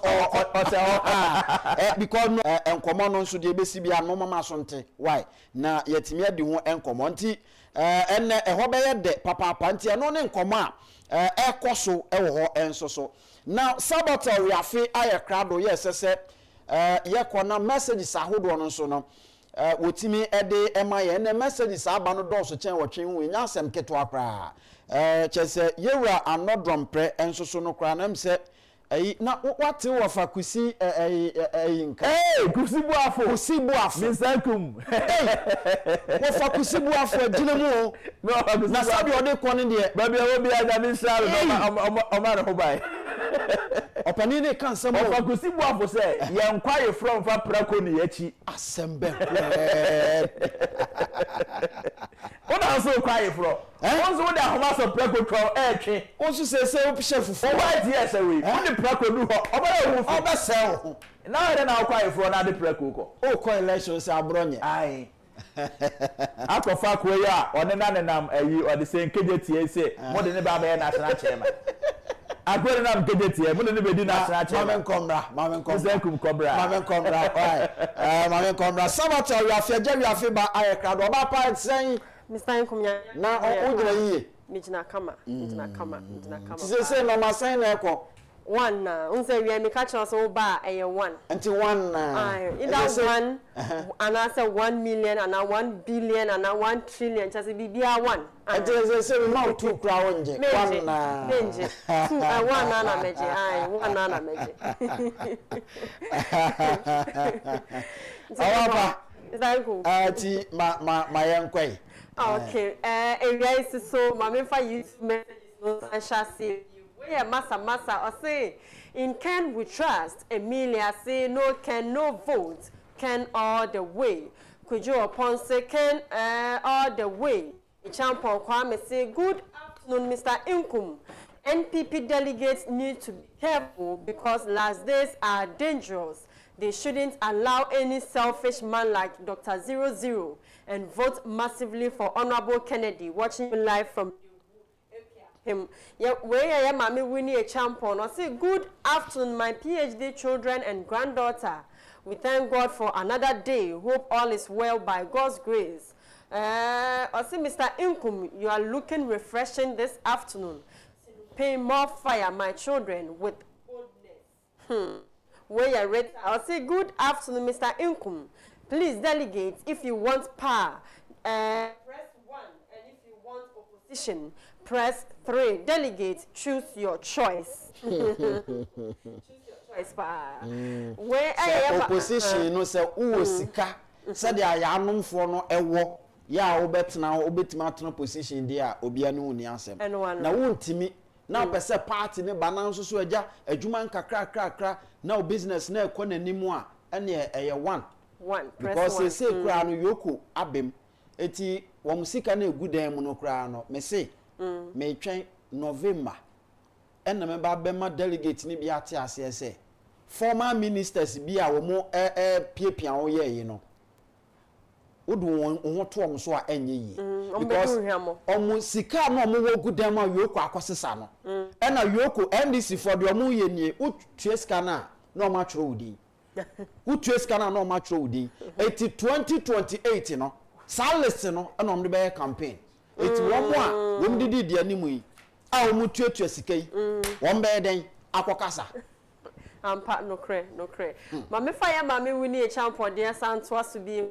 because enkomo no nso de besi bia no mama so nte why na yetimi adi ho enkomo nti enne ho be ye de papa nti no ne enkomo a ekoso ewo ho enso so now saboteur afi aye krado yes se ye kona messages ahodo no nso no wotimi ede emaye na messages aba no do so chen wotwe hu nya asem keto akra chese yewura anodrom pre enso so no kra na mse na wate wo fa kusi nka kusi buafo Mr. Nkum wo fa kusi buafo agina mu na sabi ode kone de ba bia wo bia da ni sha o ma ho bai Opanini kan some of a gossip for say, young quiet from Praconi Yachi. Assemble. What also quiet from? Also, what the Hamas of Praco call also says, chef for 5 years away. Only Praco do over sell. Now then, I'll quiet for another Praco. Oh, coalitions are bronny. Aye. After fuck where you are, on another you are the same KJT say, more than about a national chairman. I got enough KJT, but anybody national chairman. Mamma Combra. Mamma Combra. Sabato, you are fair, you are fair by I crowd or my part saying, Mr. Nkum, now, oh, Mijna Kama. Say, no, my saying, echo. One unse we me catch us all ba one until one either one and answer 1 million and 1 billion and 1 trillion just be one and say we mount 2 crown one benji 2 one nana meje one nana meje awapa is that cool ti my enquire okay area is so mama for you messages no shall see yeah, massa, or say, in Ken we trust, Emilia say, no Ken, no vote, Ken all the way. Could you upon say, Ken all the way? Champion Kwame say, good afternoon, Mr. Nkum. NPP delegates need to be careful because last days are dangerous. They shouldn't allow any selfish man like Dr. 00 and vote massively for Honorable Kennedy, watching live from him. Yeah, where I am, Mammy Winnie a champion. I say, good afternoon, my PhD children and granddaughter. We thank God for another day. Hope all is well by God's grace. I say, Mr. Nkum, you are looking refreshing this afternoon. Pay more fire, my children, with boldness. Where I read, I'll say, good afternoon, Mr. Nkum. Please delegate if you want power. Press 1, and if you want opposition, press 3. Delegate, choose your choice. Choose your choice, pa. Where I am opposition, no say who sika. Said ya yanom for no ewo. Ya obetna obetima position dia obia no ni asem. Na wontimi na pese party ne banan so agya adwuma nkakra na business na ekọ nanimu a ene eye one because they say kra no yoko abem eti wo musika na egudan mu no kra no me say me twen November ena me ba bema delegate ni bia ate ase say former ministers bia wo mo piepia wo ye yi no odu won to om so a enye yi because omo sika no omo wo gudan ma yoko akosesa no ena yoko NDC for the omo ye nie utue sika na no ma chro udi utue sika na no ma chro udi 2028 no salist no ena omo de be campaign eti wo mo a wo mdidi di animu yi a omo tuetue sika yi wo mbe den akokasa ampa no kre mama fire mama wini e champion there santo to be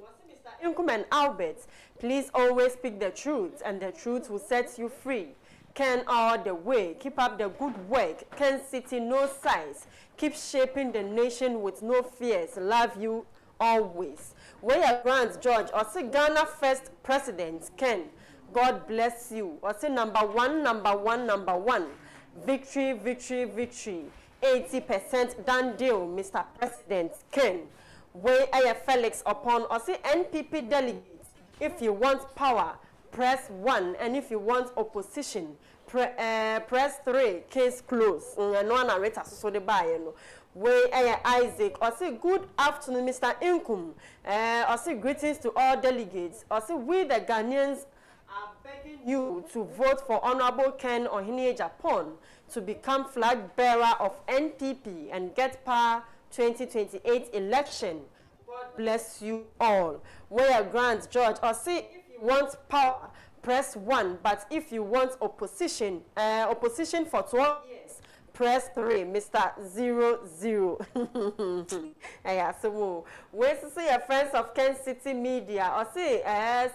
Nkum and Albert, please always speak the truth, and the truth will set you free. Ken all the way. Keep up the good work. Kencity, no size. Keep shaping the nation with no fears. Love you always. Where Grant George, or say Ghana first president, Ken. God bless you. Or say number one. Victory. 80% done deal, Mr. President, Ken. Where I Felix upon or say NPP delegates. If you want power, press 1, and if you want opposition, press 3. Case closed. No one narrator so the buy no. Where I Isaac or say good afternoon, Mr. Nkum. Or say greetings to all delegates. Or say we the Ghanaians are begging you to vote for Honorable Ken Ohene Agyapong to become flag bearer of NPP and get power 2028 election. God bless you all. Where Grant George or say if you want power, press 1. But if you want opposition, opposition for 12 years, press 3. Mr. 00. Yeah, so where's to say your friends of Kencity Media or say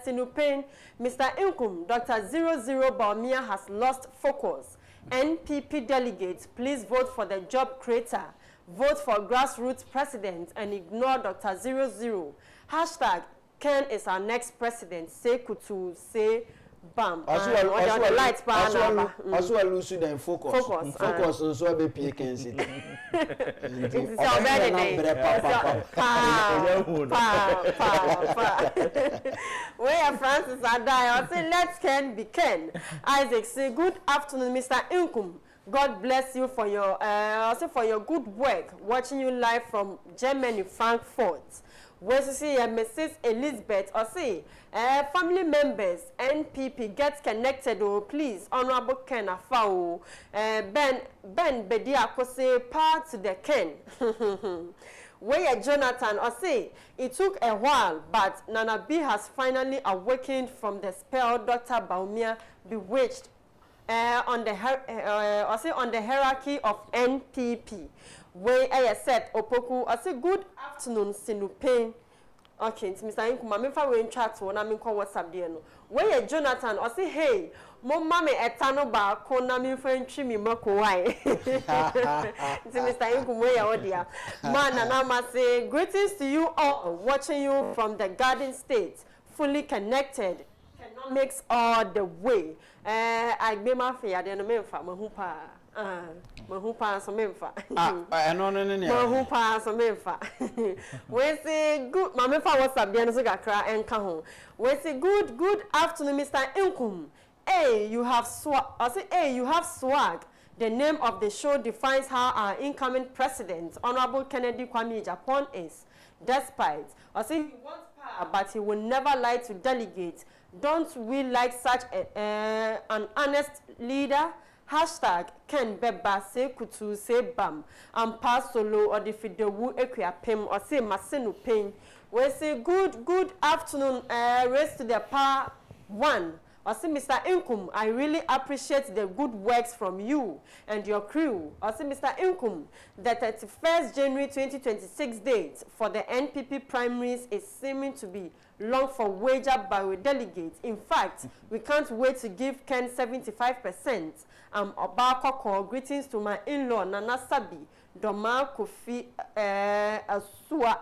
Sinupin, Mr. Nkum, Dr. 00 Baumia has lost focus. NPP delegates, please vote for the job creator. Vote for grassroots president and ignore Dr. 00. Hashtag Ken is our next president. Say Kutu, say bam. Also, the lights also lose then focus. Focus so be pay Kencity. It's already where Francis are die. I say let's Ken be Ken. Isaac say good afternoon, Mr. Nkum. God bless you for your also for your good work. Watching you live from Germany, Frankfurt. Where to see Mrs. Elizabeth or say family members NPP get connected please Honorable Ken Afao Ben Bedia say part to the Ken where Jonathan or say it took a while but Nana B has finally awakened from the spell Dr. Baumia bewitched on the hierarchy of NPP. Where I said Opoku, I say good afternoon, Sinupain. Okay, it's Mr. Nkum, I'm in chat when I'm in call WhatsApp there. Where Jonathan, I say, hey, Mom Mammy etano ba, Kona me friend Chimmy Moko why. It's Mr. Nkum, where oh dear. Man, and I say, greetings to you all, watching you from the Garden State, fully connected. Economics all the way. I be my fear, then I'm Mahupa. Mahupa so memfa. No. Mahupa so memfa. We say good mamefa WhatsApp dey so gakra enka ho. We say good afternoon Mr. Nkum. Hey, you have swag. I say hey, you have swag. The name of the show defines how our incoming president, Honorable Kennedy Kwame Agyapong is. Despite, I say he wants power, but he will never like to delegate. Don't we like such an honest leader? Hashtag Ken Beba se kutu se bam and pass solo or the fidewu equia pim or say masenu pain. We say good afternoon, raise to the power one. I say Mr. Nkum, I really appreciate the good works from you and your crew. I say Mr. Nkum, the 31st January 2026 date for the NPP primaries is seeming to be long for wager by delegates. In fact, we can't wait to give Ken 75%. Obako greetings to my in-law Nana Sabi, Doma Kofi Asua.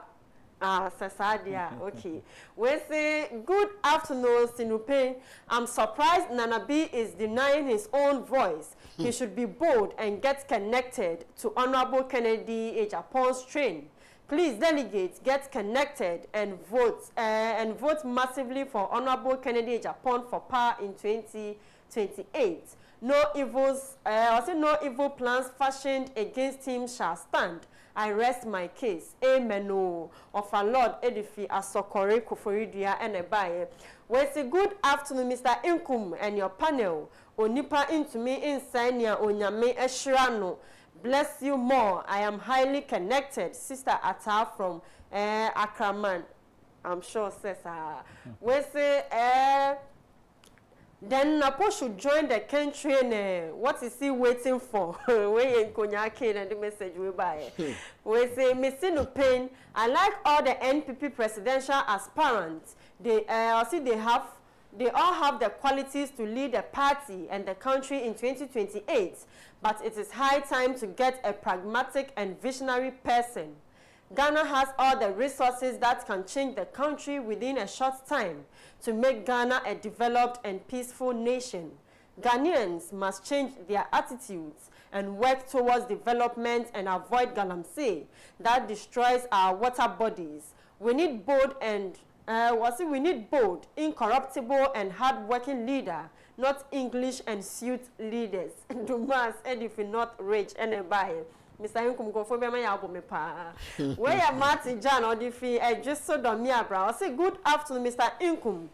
Sasadia, okay. We say good afternoon, Sinupe. I'm surprised Nana B is denying his own voice. He should be bold and get connected to Honorable Kennedy Agyapong's train. Please, delegates, get connected and vote massively for Honorable Kennedy Agyapong for power in 2028. No evil plans fashioned against him shall stand. I rest my case. Amen. Of our Lord Edifi Asokore Kuforidia and Ebaye. We say good afternoon, Mr. Nkum and your panel. Onipa into me inside near Onyame Eshirano. Bless you more. I am highly connected. Sister Atta from Akraman. I'm sure says we say then Napo should join the country and what is he waiting for? We in Konyake and the message we buy. We say Mr. Pain. I like all the NPP presidential aspirants. They all have the qualities to lead the party and the country in 2028. But it is high time to get a pragmatic and visionary person. Ghana has all the resources that can change the country within a short time to make Ghana a developed and peaceful nation. Ghanaians must change their attitudes and work towards development and avoid galamsey that destroys our water bodies. We need bold, incorruptible and hard-working leader, not English and suit leaders. Dumas and if not rich and buy. Mr. Nkum go for my album pa. Where ya Martin John or the fee just so don me abra. I say good afternoon, Mr. Nkum.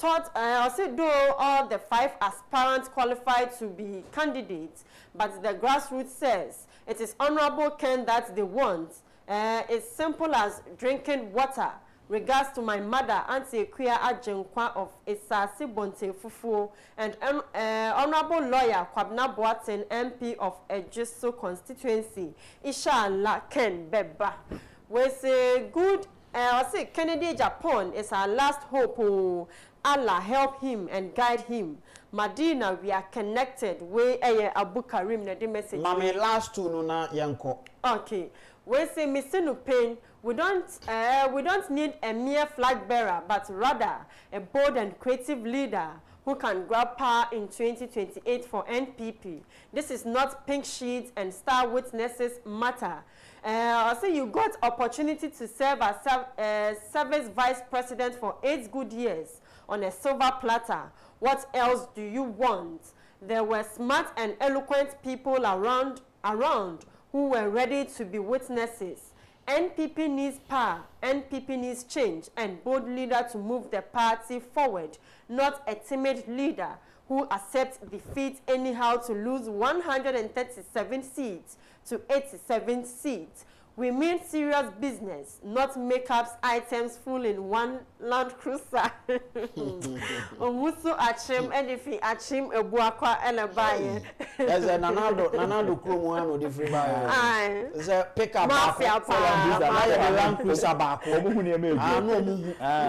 I say though all the 5 aspirants qualified to be candidates, but the grassroots says it is Honorable Ken that they want. It's simple as drinking water. Regards to my mother, Auntie Kuya Ajenkwa of Esasi Bonte Fufu, and Honorable Lawyer Kwabna Boateng, MP of Ejiso constituency. Inshallah, Ken Beba. We say good. I say Kennedy Agyapong is our last hope. Oh, Allah help him and guide him. Madina, we are connected. We Abu Karim na the message. Mami last 2 no na yanko. Okay. We say Mr. Nupain, we don't need a mere flag bearer, but rather a bold and creative leader who can grab power in 2028 for NPP. This is not pink sheets and star witnesses matter. So you got opportunity to serve as service vice president for 8 good years on a silver platter. What else do you want? There were smart and eloquent people around who were ready to be witnesses. NPP needs power, NPP needs change, and bold leader to move the party forward, not a timid leader who accepts defeat anyhow to lose 137 seats to 87 seats. We mean serious business, not makeup items full in one Land Cruiser. Omusu achim edifi achim ebuakwa elebaye. There's a nanado kumuano different buy. There's a pickup Mafia Land Cruiser bako.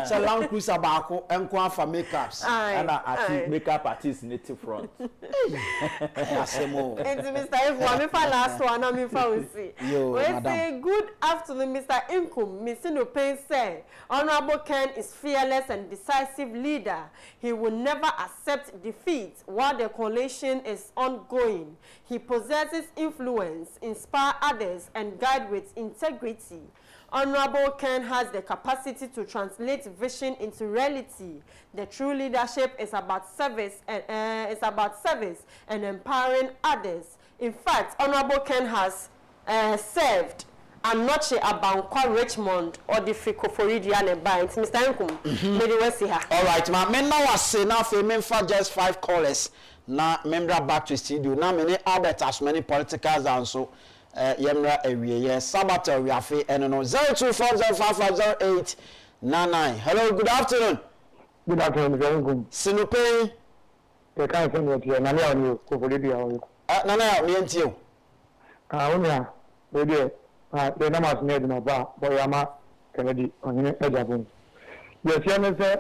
It's a Land Cruiser bako and for makeups. And I makeup artist native front. It's Mr. F1. If I last one, I'm in fancy. We good afternoon, Mr. Nkum. Mr. Pain said, Honorable Ken is fearless and decisive leader. He will never accept defeat while the coalition is ongoing. He possesses influence, inspire others, and guide with integrity. Honorable Ken has the capacity to translate vision into reality. The true leadership is about service and empowering others. In fact, Honorable Ken has served Anoche Abankwa Richmond or the Fikoforidia and Binds. Mr. Nkum, maybe we'll see her. All right, ma. Men now was say now for men for just 5 callers. Now member back to studio. Now many Albert as many politicals and so yemra area. Yes, Sabato we are free and no 0240550899. Hello, good afternoon. Good afternoon, Mr. Nkum. Sinupe. You can't send me here. Nana on you. Koforidia. Nana, me and you. Unya, we do. The numbers made in a bar, Boyama, Kennedy, on Agyapong. Yes, you say,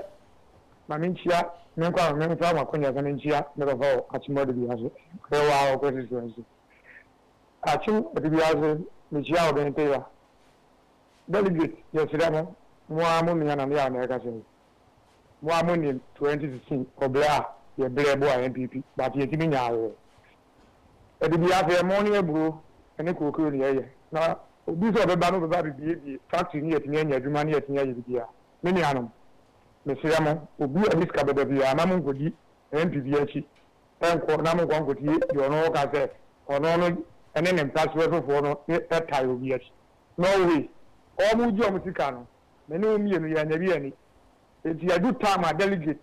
Maminchia, Nkum, Nkum, Konya, never vow, Achimodi, as a question. Achim, the Biazo, Michia, Bentera. Delegate, yes, Ramo, Moamun and America. Moamun in 2016, or Blair, your Blair boy MPP, but yet in Yahweh. At the Biazo, morning, brew, and a cook in the area. Now, this is a banner of the factory near Tinia, Germany at Nia. Many annum. Mr. Ramon, who blew a discovered of the Amamon Godi, MPVH, and Cornamo Gongoti, your no Gazette, or no, and then password for that time of years. No way. All Mujo Musicano, many million and Neviani. It's a good time, a delegate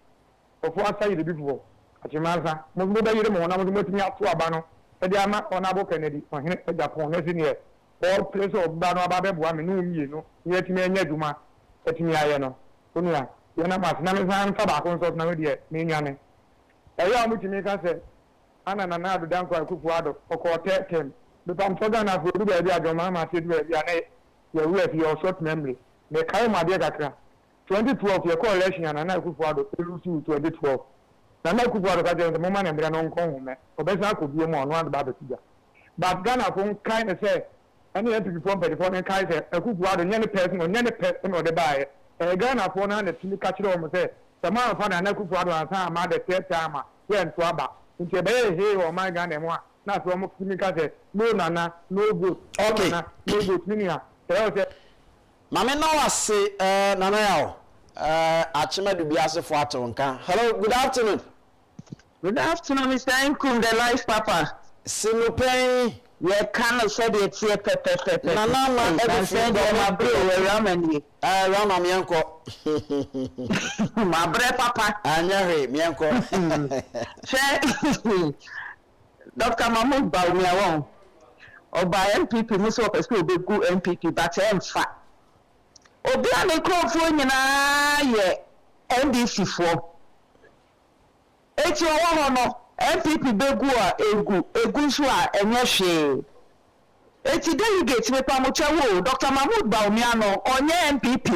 of one side before. At your master, Mumbai, when I was meeting up to Abano, and the Ama Honorable Kennedy, on Agyapong, as in here. All place of Bano Babe, woman, you know, yet me and Yaduma, at me, I know. Unia, you're not Namazan Tabacons of Nadia, Minyane. A young Mutimaka said, Anna Nana, Danko, akufo-addo, or quartet him. The Pampodana will do a Mamma said, your way of your short memory. They carry my dear Gatra. 2012, your coalition and Anna akufo-addo, 2012. Nana akufo-addo got the moment and then on home, or better could be more on one barbecue. But Ghana from kind of said, any have to be from the foreign Kaiser, a akufo-addo, any person or the buyer. A Ghana for none that you catch it on say, the man of an akufo-addo and some other third time, when to Abba, into a bay here or my gun and one, not from Mukimika, no Nana, no good, okay, no good, Minia. Mamma no was say, Nana, Achima to be asked for Atonka. Hello, good afternoon. Good afternoon, Mr. Nkum, the life papa. Sinupe. We cannot say it's here, Nana, everything my brother, Ramani. Rama Mianko. My brother, papa. Anyari, Mianko. Dr. Mahmoud Baumiawon. Or by MPP, most of us will be good MPP, but I'm fat. Obiane Crawford, yeah, NDC for. It's your one. MPP begua eguswa enyeshe eti delegate me pamochawo Dr. Mahmoud Baumiano onye MPP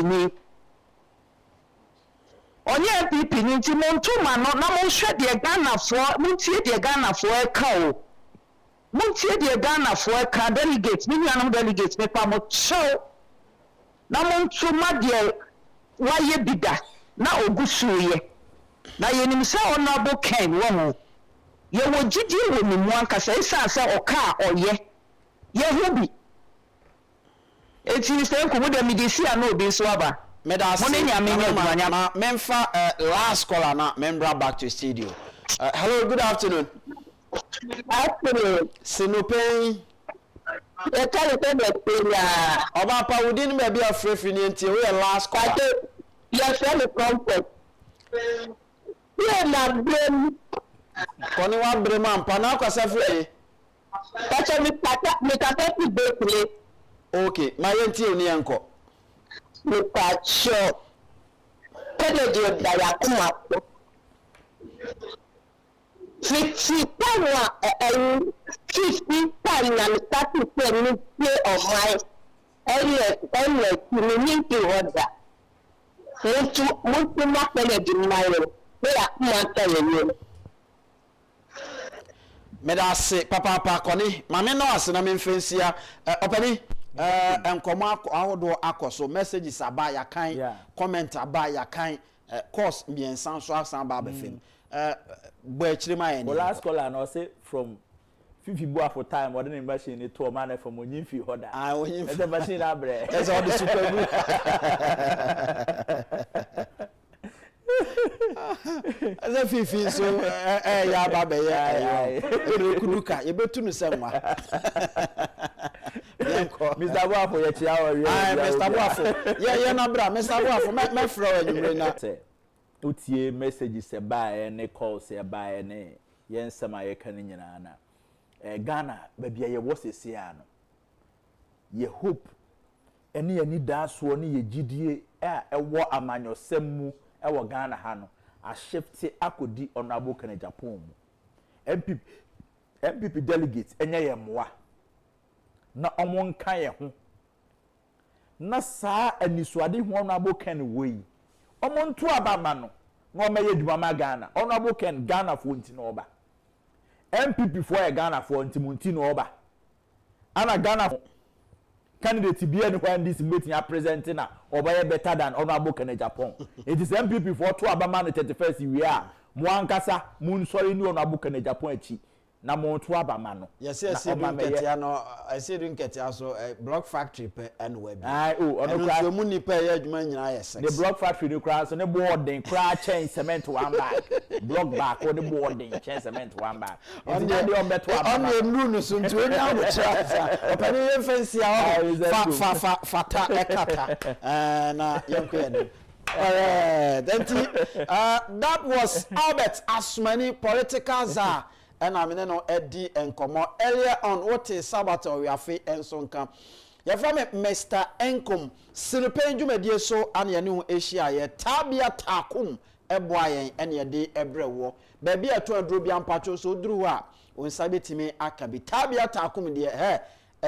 ni ti montuma no na mo hwe de Ghana for montie de Ghana for eka o montie de Ghana for eka delegate ni nuanom delegate me pamochawo na montuma de waye bida na ogusuye na yenim sɛ Honorable Ken wo ho ye wo gidi wo ni mu ankasa isa sɛ oka oyɛ ye ho bi eti sɛ nkomo de medisi ana obi so aba Memfa last caller now. Membra back to studio. Hello, good afternoon. Afternoon. Sinupei. Oba pa within maybe a free until we last caller. Yes, I'm comfort. Yeah, na blame. Koni wa brema mpa na kwasa free. Pacha mi kata ti bekle. Okay, my yenti oni enko. Pacho. Kele di odaya kuma. Fifty power, 50 power na start to play of my area to need to order. Muito mais pele de maio. Vea como tell you. Medase papa koni mame no ase na memfensia opani enkomo ahodo akoso messages aba ya kan comment aba ya kan course miensan so asan ba befem bo akiri ma yen last caller no say from fifi boa for time or the machine it to man from onyimfi hoda onyimfi the machine abre that's all the super good as a fifi so ya baba ya kuduka ye betu no semwa Mr. Boafo ye chia o Mr. Boafo ye na bra Mr. Boafo me frɛ wa nyumre na utie messages e ba ne calls e ba ne ye nsema ye kan nyina na Ghana babia ye wo sese ano ye hope ene ye ni daso ne ye gidie wo amanyosem mu ewo Ghana ha no a shift akodi Honorable Agyapong mu MPP delegates enye ye moa na omon kan ye ho na saa anisuade ho Honorable Ken wei omon to ababa no na omeye dwuma Ghana Honorable Ken Ghana fo nti no oba MPP for a Ghana for nti no oba ana Ghana candidate be any this meeting are presenting na obaye better than Honorable Agyapong. It is MPP for to abama the 31st we are mo ankasa mun sorry ni Honorable Agyapong achi na mo to abama no. Yes yes ketia no I say dun ketia so block factory pe and we be. Ono so mun ni pe ya adwuma nyina yes. The block factory ni kra so ne boarding kra chain cement one bag. Block back or the boarding chain cement one bag. On the beto abama. On the no so nti oni awo cha. Opani ye fancy fata ekata. Na yanko no. That was Albert Asmani political czar. And I mean no Eddie and Nkum earlier on what is Sabato we are free and Nkum. Ya from Mr. Nkum Sinupei dwumadie so an ye ne Asia ye tabia takum eboayen ene ye de ebrewo ba bia to aduro bia mpacho so duru a onsa betimi aka bi tabia takum de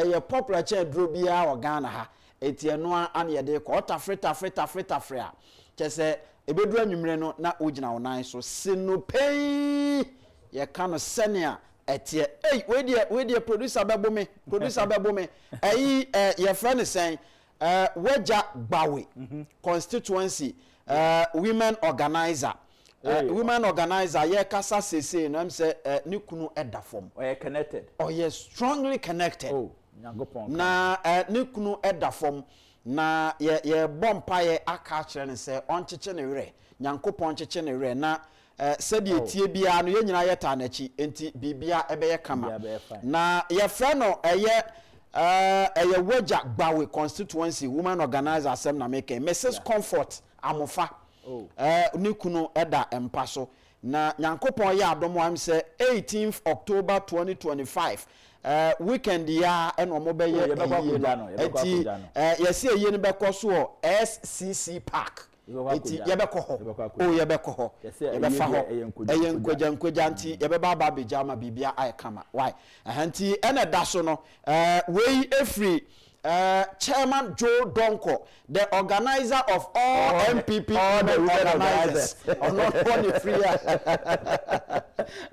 ye popular che aduro bia o Ghana ha etie no an ye de ko tafreta a kese ebeduru anwumre no na ogina wonan so Sinupei ye kano senia etie we dey producer bebo me ye friend sen Weja Bawe constituency women organizer ye kasa sese no am say ni kunu eda form connected yes strongly connected Nyagopon na ni kunu eda form na ye bompa ye aka kire ne say oncheche ne were Nyankopon cheche ne were na said ye tie bia no ye nyina ye ta na chi enti bibia ebe kama na ye fra no eye Weja Bawe constituency women organizer asem na make Mrs Comfort Amofa ni kunu eda empaso na Nyankopon ye adomo am say 18th October 2025 weekend ya eno mo be ye enti ye se ye ni be koso SCC Park eti yebeko ho yebeko ho yebefa ho eyenkwaja nti yebeba ba bejama bibia ai kama why ahanti ene daso no we every Chairman Joe Donko, the organizer of all MPP all the organizers not only free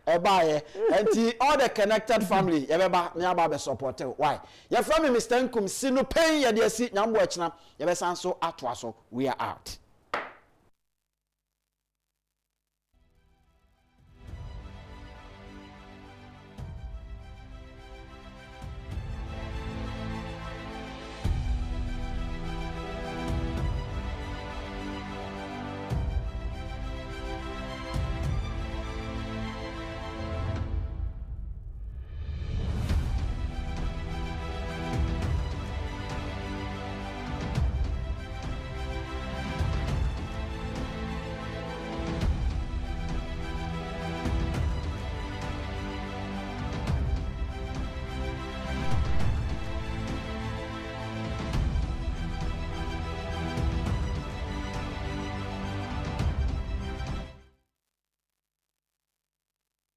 and all the connected family yebeba nyaba be support why your family Mr. Nkum Sinupei ye de si nyambo echina yebe sanso atwa so we are out.